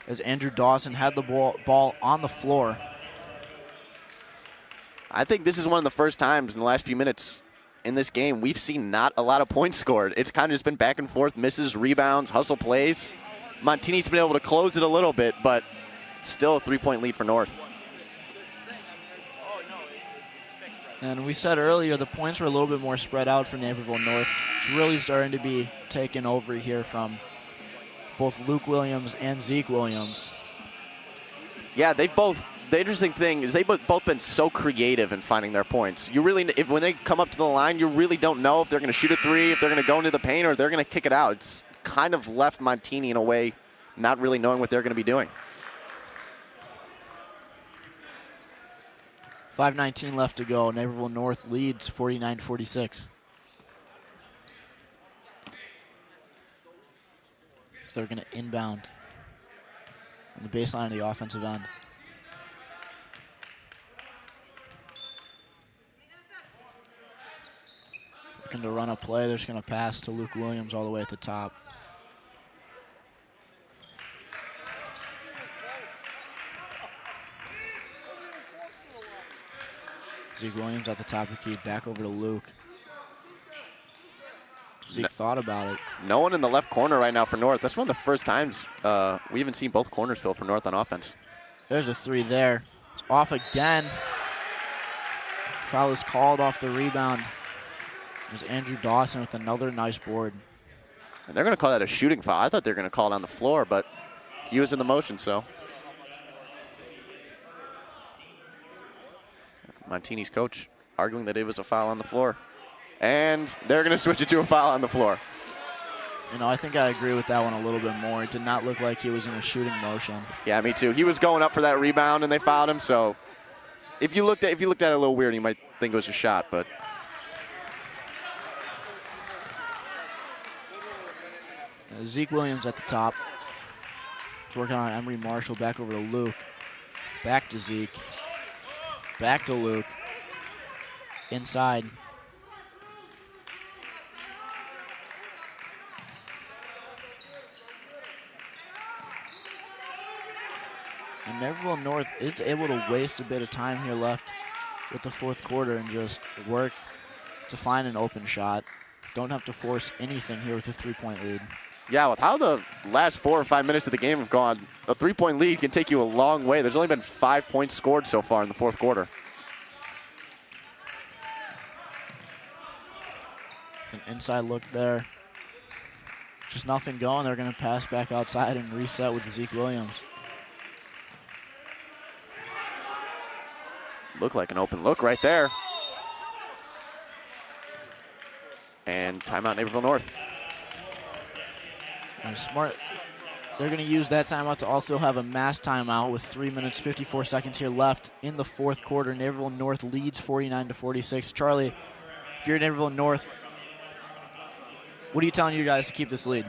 As Andrew Dawson had the ball on the floor. I think this is one of the first times in the last few minutes in this game we've seen not a lot of points scored. It's kind of just been back and forth, misses, rebounds, hustle plays. Montini's been able to close it a little bit, but still a 3-point lead for North. And we said earlier the points were a little bit more spread out for Naperville North. It's really starting to be taken over here from both Luke Williams and Zeke Williams. Yeah, the interesting thing is they've both been so creative in finding their points. You really, when they come up to the line, you really don't know if they're going to shoot a three, if they're going to go into the paint, or if they're going to kick it out. It's kind of left Montini in a way not really knowing what they're going to be doing. 5:19 left to go. Naperville North leads 49-46. So they're going to inbound on the baseline of the offensive end. Looking to run a play. They're just going to pass to Luke Williams all the way at the top. Zeke Williams at the top of the key, back over to Luke. Zeke thought about it. No one in the left corner right now for North. That's one of the first times we haven't seen both corners filled for North on offense. There's a three there. It's off again. Foul is called off the rebound. There's Andrew Dawson with another nice board. And they're going to call that a shooting foul. I thought they were going to call it on the floor, but he was in the motion, so. Montini's coach arguing that it was a foul on the floor. And they're going to switch it to a foul on the floor. You know, I think I agree with that one a little bit more. It did not look like he was in a shooting motion. Yeah, me too. He was going up for that rebound, and they fouled him. So if you looked at it a little weird, you might think it was a shot. But Zeke Williams at the top. He's working on Emery Marshall. Back over to Luke. Back to Zeke. Back to Luke. Inside. And Naperville North is able to waste a bit of time here left with the fourth quarter and just work to find an open shot. Don't have to force anything here with a 3-point lead. yeah, with how the last 4 or 5 minutes of the game have gone, a 3-point lead can take you a long way. There's only been 5 points scored so far in the fourth quarter. An inside look there. Just nothing going. They're going to pass back outside and reset with Zeke Williams. Looked like an open look right there. And timeout Naperville North. And smart. They're going to use that timeout to also have a mass timeout with 3 minutes, 54 seconds here left in the fourth quarter. Naperville North leads 49-46. Charlie, if you're Naperville North, what are you telling you guys to keep this lead?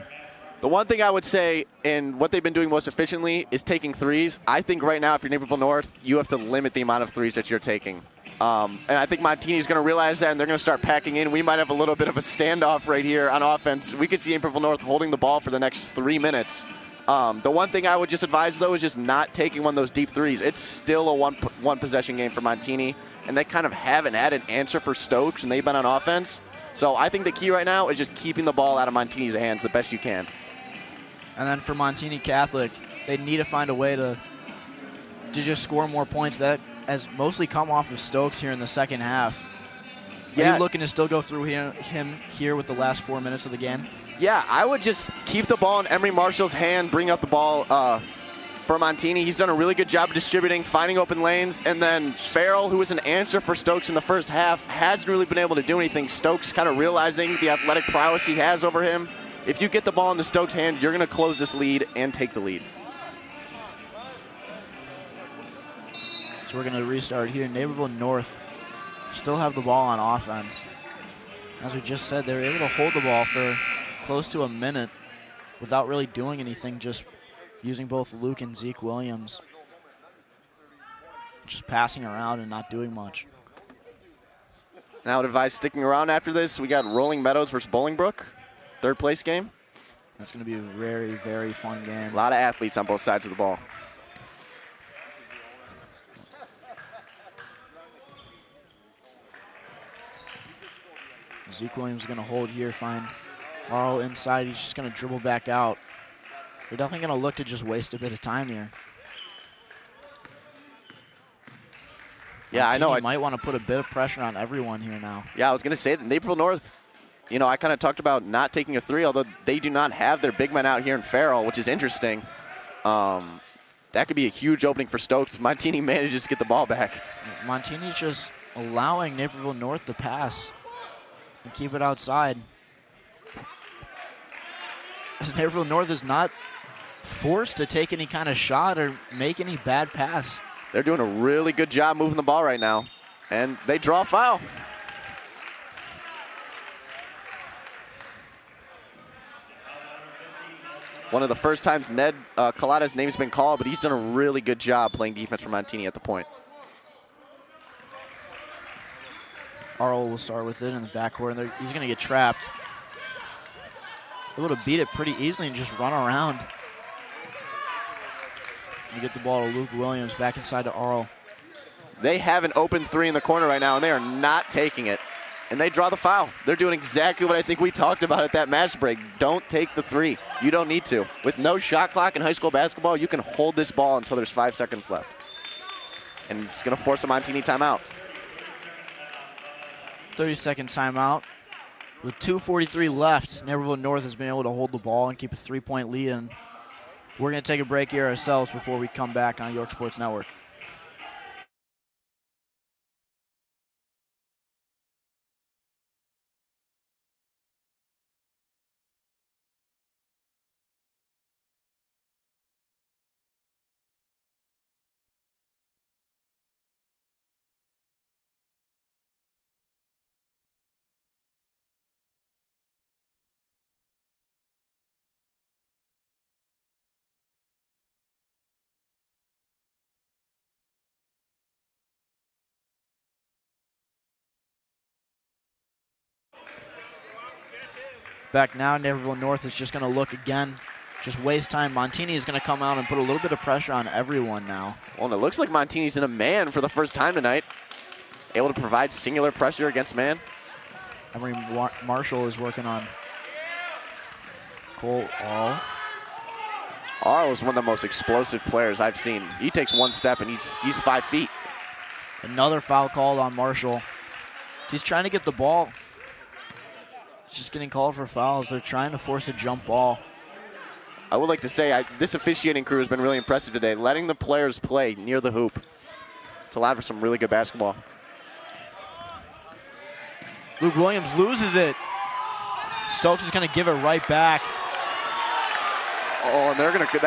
The one thing I would say, and what they've been doing most efficiently, is taking threes. I think right now, if you're Naperville North, you have to limit the amount of threes that you're taking. And I think Montini's going to realize that, and they're going to start packing in. We might have a little bit of a standoff right here on offense. We could see Naperville North holding the ball for the next 3 minutes. The one thing I would just advise, though, is just not taking one of those deep threes. It's still a one possession game for Montini, and they kind of haven't had an answer for Stokes, and they've been on offense. So I think the key right now is just keeping the ball out of Montini's hands the best you can. And then for Montini Catholic, they need to find a way to just score more points. That has mostly come off of Stokes here in the second half. Are you looking to still go through him here with the last 4 minutes of the game? Yeah, I would just keep the ball in Emery Marshall's hand, bring up the ball for Montini. He's done a really good job of distributing, finding open lanes. And then Farrell, who was an answer for Stokes in the first half, hasn't really been able to do anything. Stokes kind of realizing the athletic prowess he has over him. If you get the ball in the Stokes' hand, you're going to close this lead and take the lead. So we're going to restart here. Naperville North still have the ball on offense. As we just said, they were able to hold the ball for close to a minute without really doing anything, just using both Luke and Zeke Williams. Just passing around and not doing much. And I would advise sticking around after this. We got Rolling Meadows versus Bolingbrook, third place game. That's going to be a very, very fun game. A lot of athletes on both sides of the ball. Zeke Williams is going to hold here, find Arl inside. He's just going to dribble back out. They're definitely going to look to just waste a bit of time here. Yeah, I know. I might want to put a bit of pressure on everyone here now. Yeah, I was going to say that Naperville North, you know, I kind of talked about not taking a three, although they do not have their big man out here in Farrell, which is interesting. That could be a huge opening for Stokes if Montini manages to get the ball back. Montini's just allowing Naperville North to pass and keep it outside. As Naperville North is not forced to take any kind of shot or make any bad pass. They're doing a really good job moving the ball right now, and they draw a foul. One of the first times Ned Collada's name's been called, but he's done a really good job playing defense for Montini at the point. Arl will start with it in the backcourt, and he's going to get trapped. Able to beat it pretty easily and just run around. You get the ball to Luke Williams, back inside to Arl. They have an open three in the corner right now, and they are not taking it. And they draw the foul. They're doing exactly what I think we talked about at that match break. Don't take the three. You don't need to. With no shot clock in high school basketball, you can hold this ball until there's 5 seconds left. And it's going to force a Montini timeout. 30-second timeout. With 2:43 left, Naperville North has been able to hold the ball and keep a 3-point lead. And we're going to take a break here ourselves before we come back on York Sports Network. Back now, Naperville North is just going to look again. Just waste time. Montini is going to come out and put a little bit of pressure on everyone now. Well, and it looks like Montini's in a man for the first time tonight. Able to provide singular pressure against man. Emery Marshall is working on Cole Arl. Arl is one of the most explosive players I've seen. He takes one step and he's 5 feet. Another foul called on Marshall. He's trying to get the ball. It's just getting called for fouls. They're trying to force a jump ball. I would like to say this officiating crew has been really impressive today, letting the players play near the hoop. It's allowed for some really good basketball. Luke Williams loses it. Stokes is going to give it right back. Oh, and they're going to,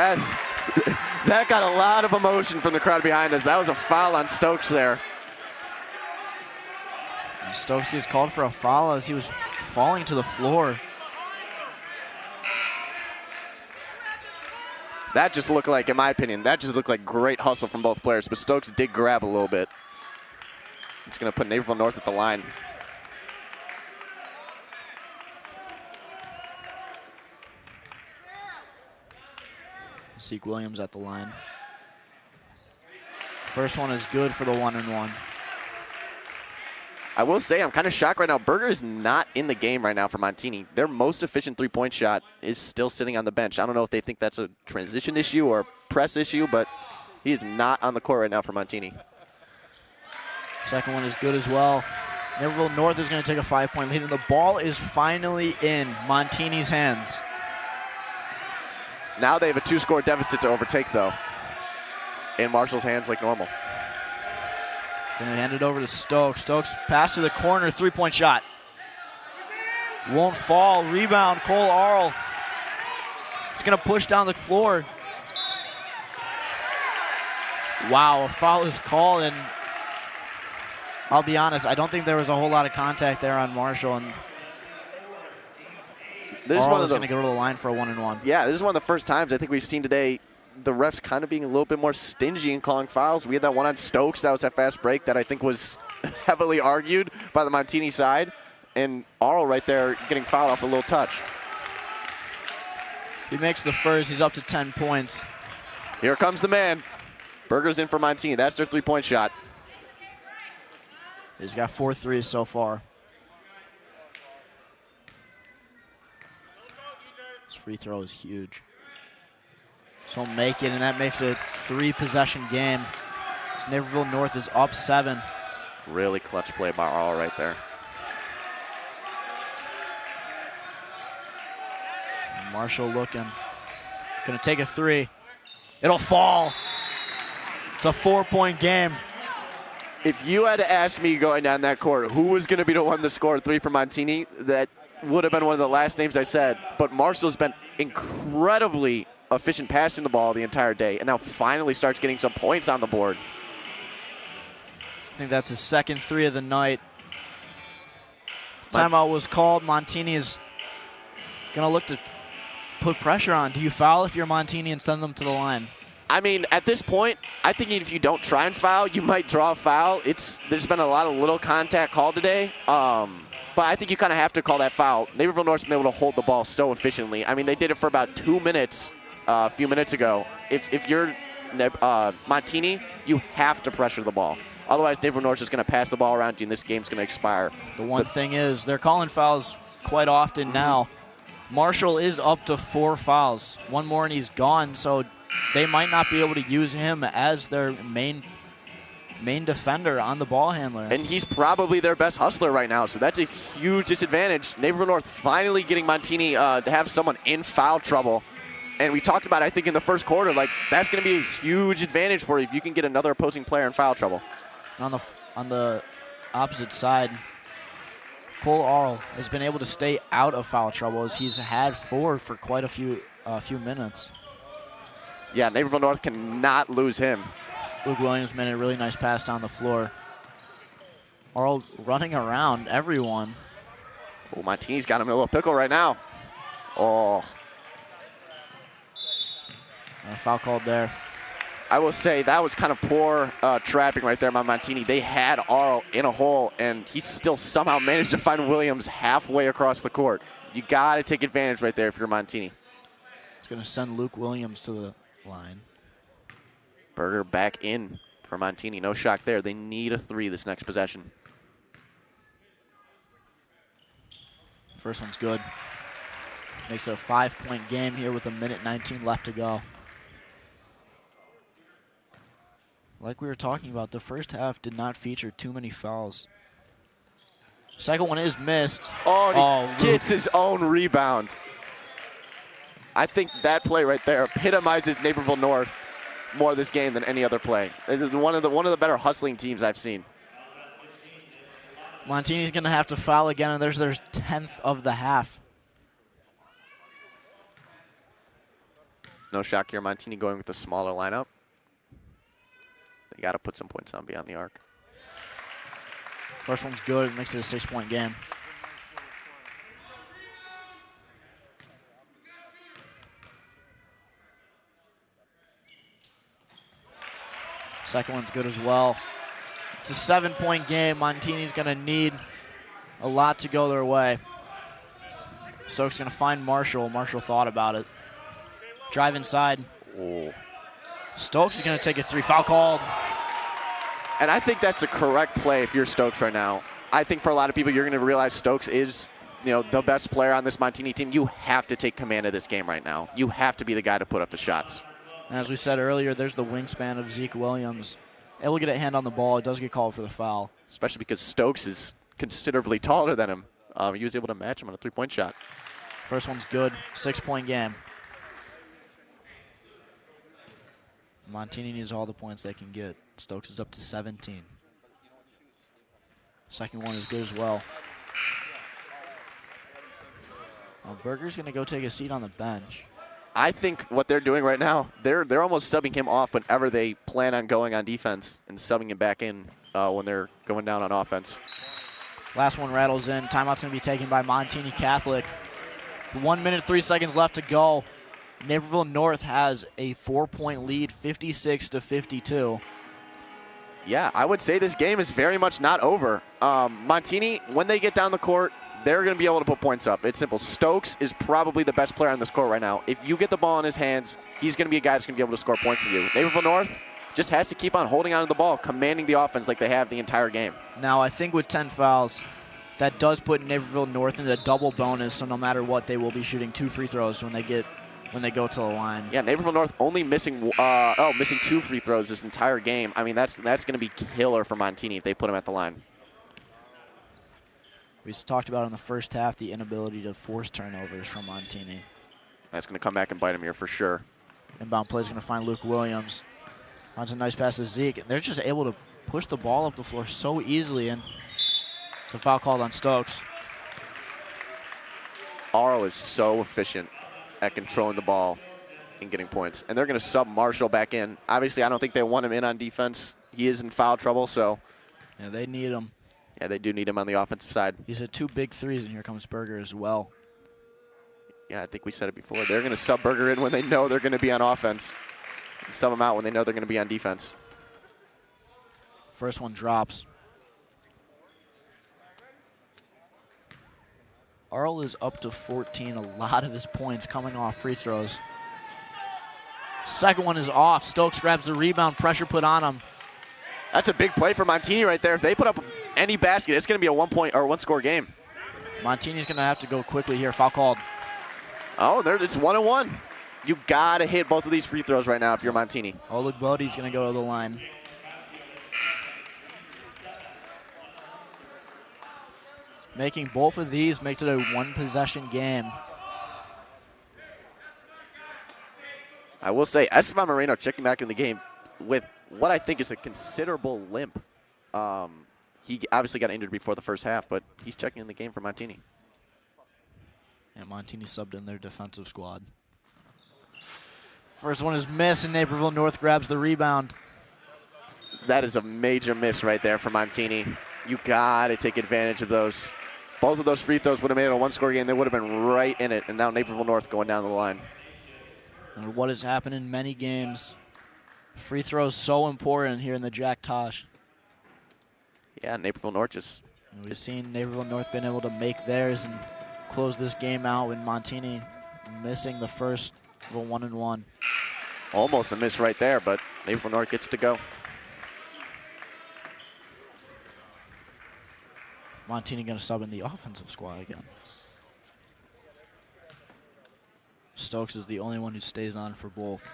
that got a lot of emotion from the crowd behind us. That was a foul on Stokes there. And Stokes is called for a foul as he was falling to the floor. That just looked like, in my opinion, that just looked like great hustle from both players, but Stokes did grab a little bit. It's going to put Naperville North at the line. Zeke Williams at the line. First one is good for the 1-and-1. I will say I'm kind of shocked right now. Berger is not in the game right now for Montini. Their most efficient three-point shot is still sitting on the bench. I don't know if they think that's a transition issue or a press issue, but he is not on the court right now for Montini. Second one is good as well. Naperville North is going to take a 5-point lead, and the ball is finally in Montini's hands. Now they have a 2-score deficit to overtake, though. In Marshall's hands like normal. Going to hand it over to Stokes. Stokes pass to the corner, 3-point shot. Won't fall. Rebound, Cole Arl. He's going to push down the floor. Wow, a foul is called, and I'll be honest, I don't think there was a whole lot of contact there on Marshall, and Arl is going to go to the line for a 1-and-1. Yeah, this is one of the first times I think we've seen today the refs kind of being a little bit more stingy in calling fouls. We had that one on Stokes. That was that fast break that I think was heavily argued by the Montini side. And Arl right there getting fouled off a little touch. He makes the first. He's up to 10 points. Here comes the man. Berger's in for Montini. That's their 3-point shot. He's got 4 threes so far. His free throw is huge. So he'll make it, and that makes it a 3-possession game. So Naperville North is up 7. Really clutch play by Arl right there. Marshall looking. Gonna take a 3. It'll fall. It's a 4-point game. If you had to ask me going down that court who was going to be the one to score a 3 for Montini, that would have been one of the last names I said. But Marshall's been incredibly efficient passing the ball the entire day, and now finally starts getting some points on the board. I think that's his second 3 of the night. Timeout was called. Montini is going to look to put pressure on. Do you foul if you're Montini and send them to the line? I mean, at this point, I think if you don't try and foul, you might draw a foul. There's been a lot of little contact called today, but I think you kind of have to call that foul. Naperville North's been able to hold the ball so efficiently. I mean, they did it for about 2 minutes a few minutes ago. If you're Montini, you have to pressure the ball. Otherwise, Naperville North is going to pass the ball around you, and this game's going to expire. The one thing is, they're calling fouls quite often now. Marshall is up to 4 fouls. One more and he's gone, so they might not be able to use him as their main defender on the ball handler. And he's probably their best hustler right now, so that's a huge disadvantage. Naperville North finally getting Montini to have someone in foul trouble. And we talked about, I think, in the first quarter, like that's going to be a huge advantage for you if you can get another opposing player in foul trouble. On the opposite side, Cole Arl has been able to stay out of foul trouble as he's had 4 for quite a few minutes. Yeah, Naperville North cannot lose him. Luke Williams made a really nice pass down the floor. Arl running around everyone. Oh, Montini's got him in a little pickle right now. Oh. And a foul called there. I will say that was kind of poor trapping right there by Montini. They had Arl in a hole, and he still somehow managed to find Williams halfway across the court. You got to take advantage right there if you're Montini. It's going to send Luke Williams to the line. Berger back in for Montini. No shock there. They need a 3 this next possession. First one's good. Makes it a 5-point game here with 1:19 left to go. Like we were talking about, the first half did not feature too many fouls. Second one is missed. Oh, and he gets his own rebound. I think that play right there epitomizes Naperville North more this game than any other play. It is one of the better hustling teams I've seen. Montini's going to have to foul again, and there's their 10th of the half. No shock here. Montini going with a smaller lineup. They got to put some points on beyond the arc. First one's good. Makes it a 6-point game. Second one's good as well. It's a 7-point game. Montini's going to need a lot to go their way. Stokes going to find Marshall. Marshall thought about it. Drive inside. Oh. Stokes is going to take a 3. Foul called. And I think that's the correct play if you're Stokes right now. I think for a lot of people, you're going to realize Stokes is, the best player on this Montini team. You have to take command of this game right now. You have to be the guy to put up the shots. And as we said earlier, there's the wingspan of Zeke Williams. Able to get a hand on the ball. It does get called for the foul. Especially because Stokes is considerably taller than him. He was able to match him on a 3-point shot. First one's good. 6-point game. Montini needs all the points they can get. Stokes is up to 17. Second one is good as well. Well, Berger's going to go take a seat on the bench. I think what they're doing right now, they're almost subbing him off whenever they plan on going on defense and subbing him back in when they're going down on offense. Last one rattles in. Timeout's going to be taken by Montini Catholic. 1 minute, 3 seconds left to go. Naperville North has a 4-point lead, 56-52. Yeah, I would say this game is very much not over. Montini, when they get down the court, they're going to be able to put points up. It's simple. Stokes is probably the best player on this court right now. If you get the ball in his hands, he's going to be a guy that's going to be able to score points for you. Naperville North just has to keep on holding on to the ball, commanding the offense like they have the entire game. Now, I think with 10 fouls, that does put Naperville North into a double bonus, so no matter what, they will be shooting 2 free throws when they go to the line. Yeah, Naperville North only missing 2 free throws this entire game. I mean, that's going to be killer for Montini if they put him at the line. We just talked about in the first half the inability to force turnovers from Montini. That's going to come back and bite him here for sure. Inbound play is going to find Luke Williams. Finds a nice pass to Zeke. And they're just able to push the ball up the floor so easily. And it's a foul called on Stokes. Arl is so efficient at controlling the ball and getting points. And they're going to sub Marshall back in. Obviously, I don't think they want him in on defense. He is in foul trouble, so. Yeah, they need him. Yeah, they do need him on the offensive side. He's had 2 big threes, and here comes Berger as well. Yeah, I think we said it before. They're going to sub Berger in when they know they're going to be on offense. And sub him out when they know they're going to be on defense. First one drops. Arl is up to 14. A lot of his points coming off free throws. Second one is off. Stokes grabs the rebound. Pressure put on him. That's a big play for Montini right there. If they put up any basket, it's going to be a 1-point or 1-score game. Montini's going to have to go quickly here. Foul called. Oh, it's 1-1. You got to hit both of these free throws right now if you're Montini. Oleg Bodie's going to go to the line. Making both of these makes it a 1-possession game. I will say, Esteban Moreno checking back in the game with what I think is a considerable limp. He obviously got injured before the first half, but he's checking in the game for Montini. And Montini subbed in their defensive squad. First one is missed, and Naperville North grabs the rebound. That is a major miss right there for Montini. You got to take advantage of those. Both of those free throws would have made it a 1-score game. They would have been right in it, and now Naperville North going down the line. And what has happened in many games, free throws so important here in the Jack Tosh. Yeah, Naperville North just We've seen Naperville North been able to make theirs and close this game out with Montini missing the first of a 1-and-1. Almost a miss right there, but Naperville North gets to go. Montini going to sub in the offensive squad again. Stokes is the only one who stays on for both.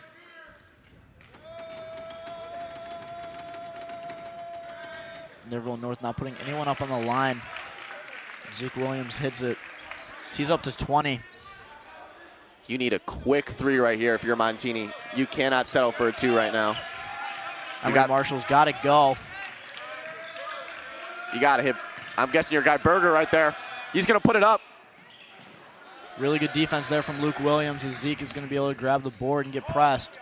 Naperville North not putting anyone up on the line. Zeke Williams hits it. He's up to 20. You need a quick 3 right here if you're Montini. You cannot settle for a 2 right now. Marshall's got to go. You got to hit. I'm guessing your guy Berger right there. He's going to put it up. Really good defense there from Luke Williams as Zeke is going to be able to grab the board and get pressed.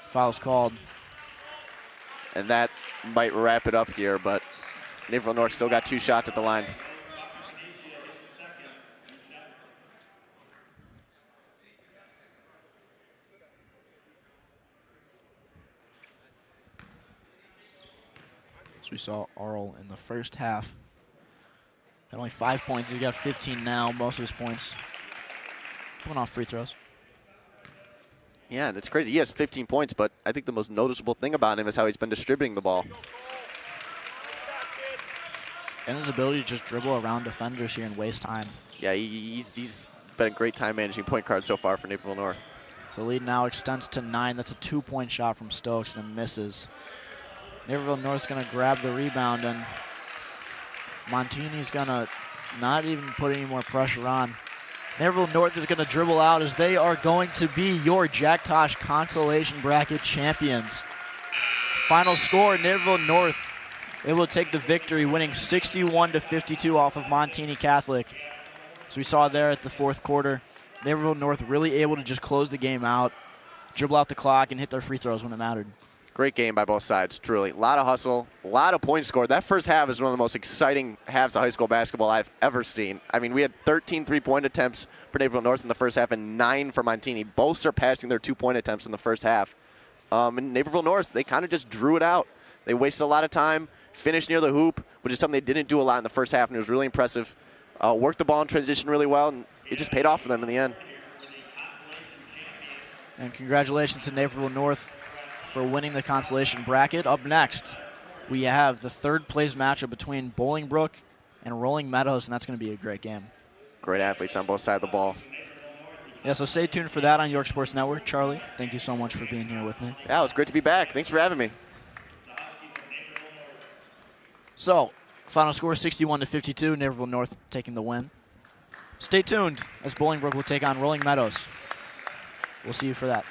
Foul's called. And that might wrap it up here, but Naperville North still got 2 shots at the line. So we saw Arl in the first half. Had only 5 points. He got 15 now. Most of his points coming off free throws. Yeah, it's crazy. He has 15 points, but I think the most noticeable thing about him is how he's been distributing the ball. And his ability to just dribble around defenders here and waste time. Yeah, he's been a great time managing point guard so far for Naperville North. So the lead now extends to 9. That's a 2-point shot from Stokes and misses. Naperville North's going to grab the rebound, and Montini's going to not even put any more pressure on. Naperville North is going to dribble out as they are going to be your Jack Tosh Consolation Bracket champions. Final score, Naperville North able to take the victory, winning 61-52 off of Montini Catholic. So we saw there at the fourth quarter, Naperville North really able to just close the game out, dribble out the clock, and hit their free throws when it mattered. Great game by both sides, truly. A lot of hustle, a lot of points scored. That first half is one of the most exciting halves of high school basketball I've ever seen. I mean, we had 13 three-point attempts for Naperville North in the first half and 9 for Montini, both surpassing their 2-point attempts in the first half. And Naperville North, they kind of just drew it out. They wasted a lot of time, finished near the hoop, which is something they didn't do a lot in the first half, and it was really impressive. Worked the ball in transition really well, and it just paid off for them in the end. And congratulations to Naperville North for winning the consolation bracket. Up next, we have the third place matchup between Bolingbrook and Rolling Meadows, and that's going to be a great game. Great athletes on both sides of the ball. Yeah, so stay tuned for that on York Sports Network. Charlie, thank you so much for being here with me. Yeah, it was great to be back. Thanks for having me. So, final score 61-52, Naperville North taking the win. Stay tuned as Bolingbrook will take on Rolling Meadows. We'll see you for that.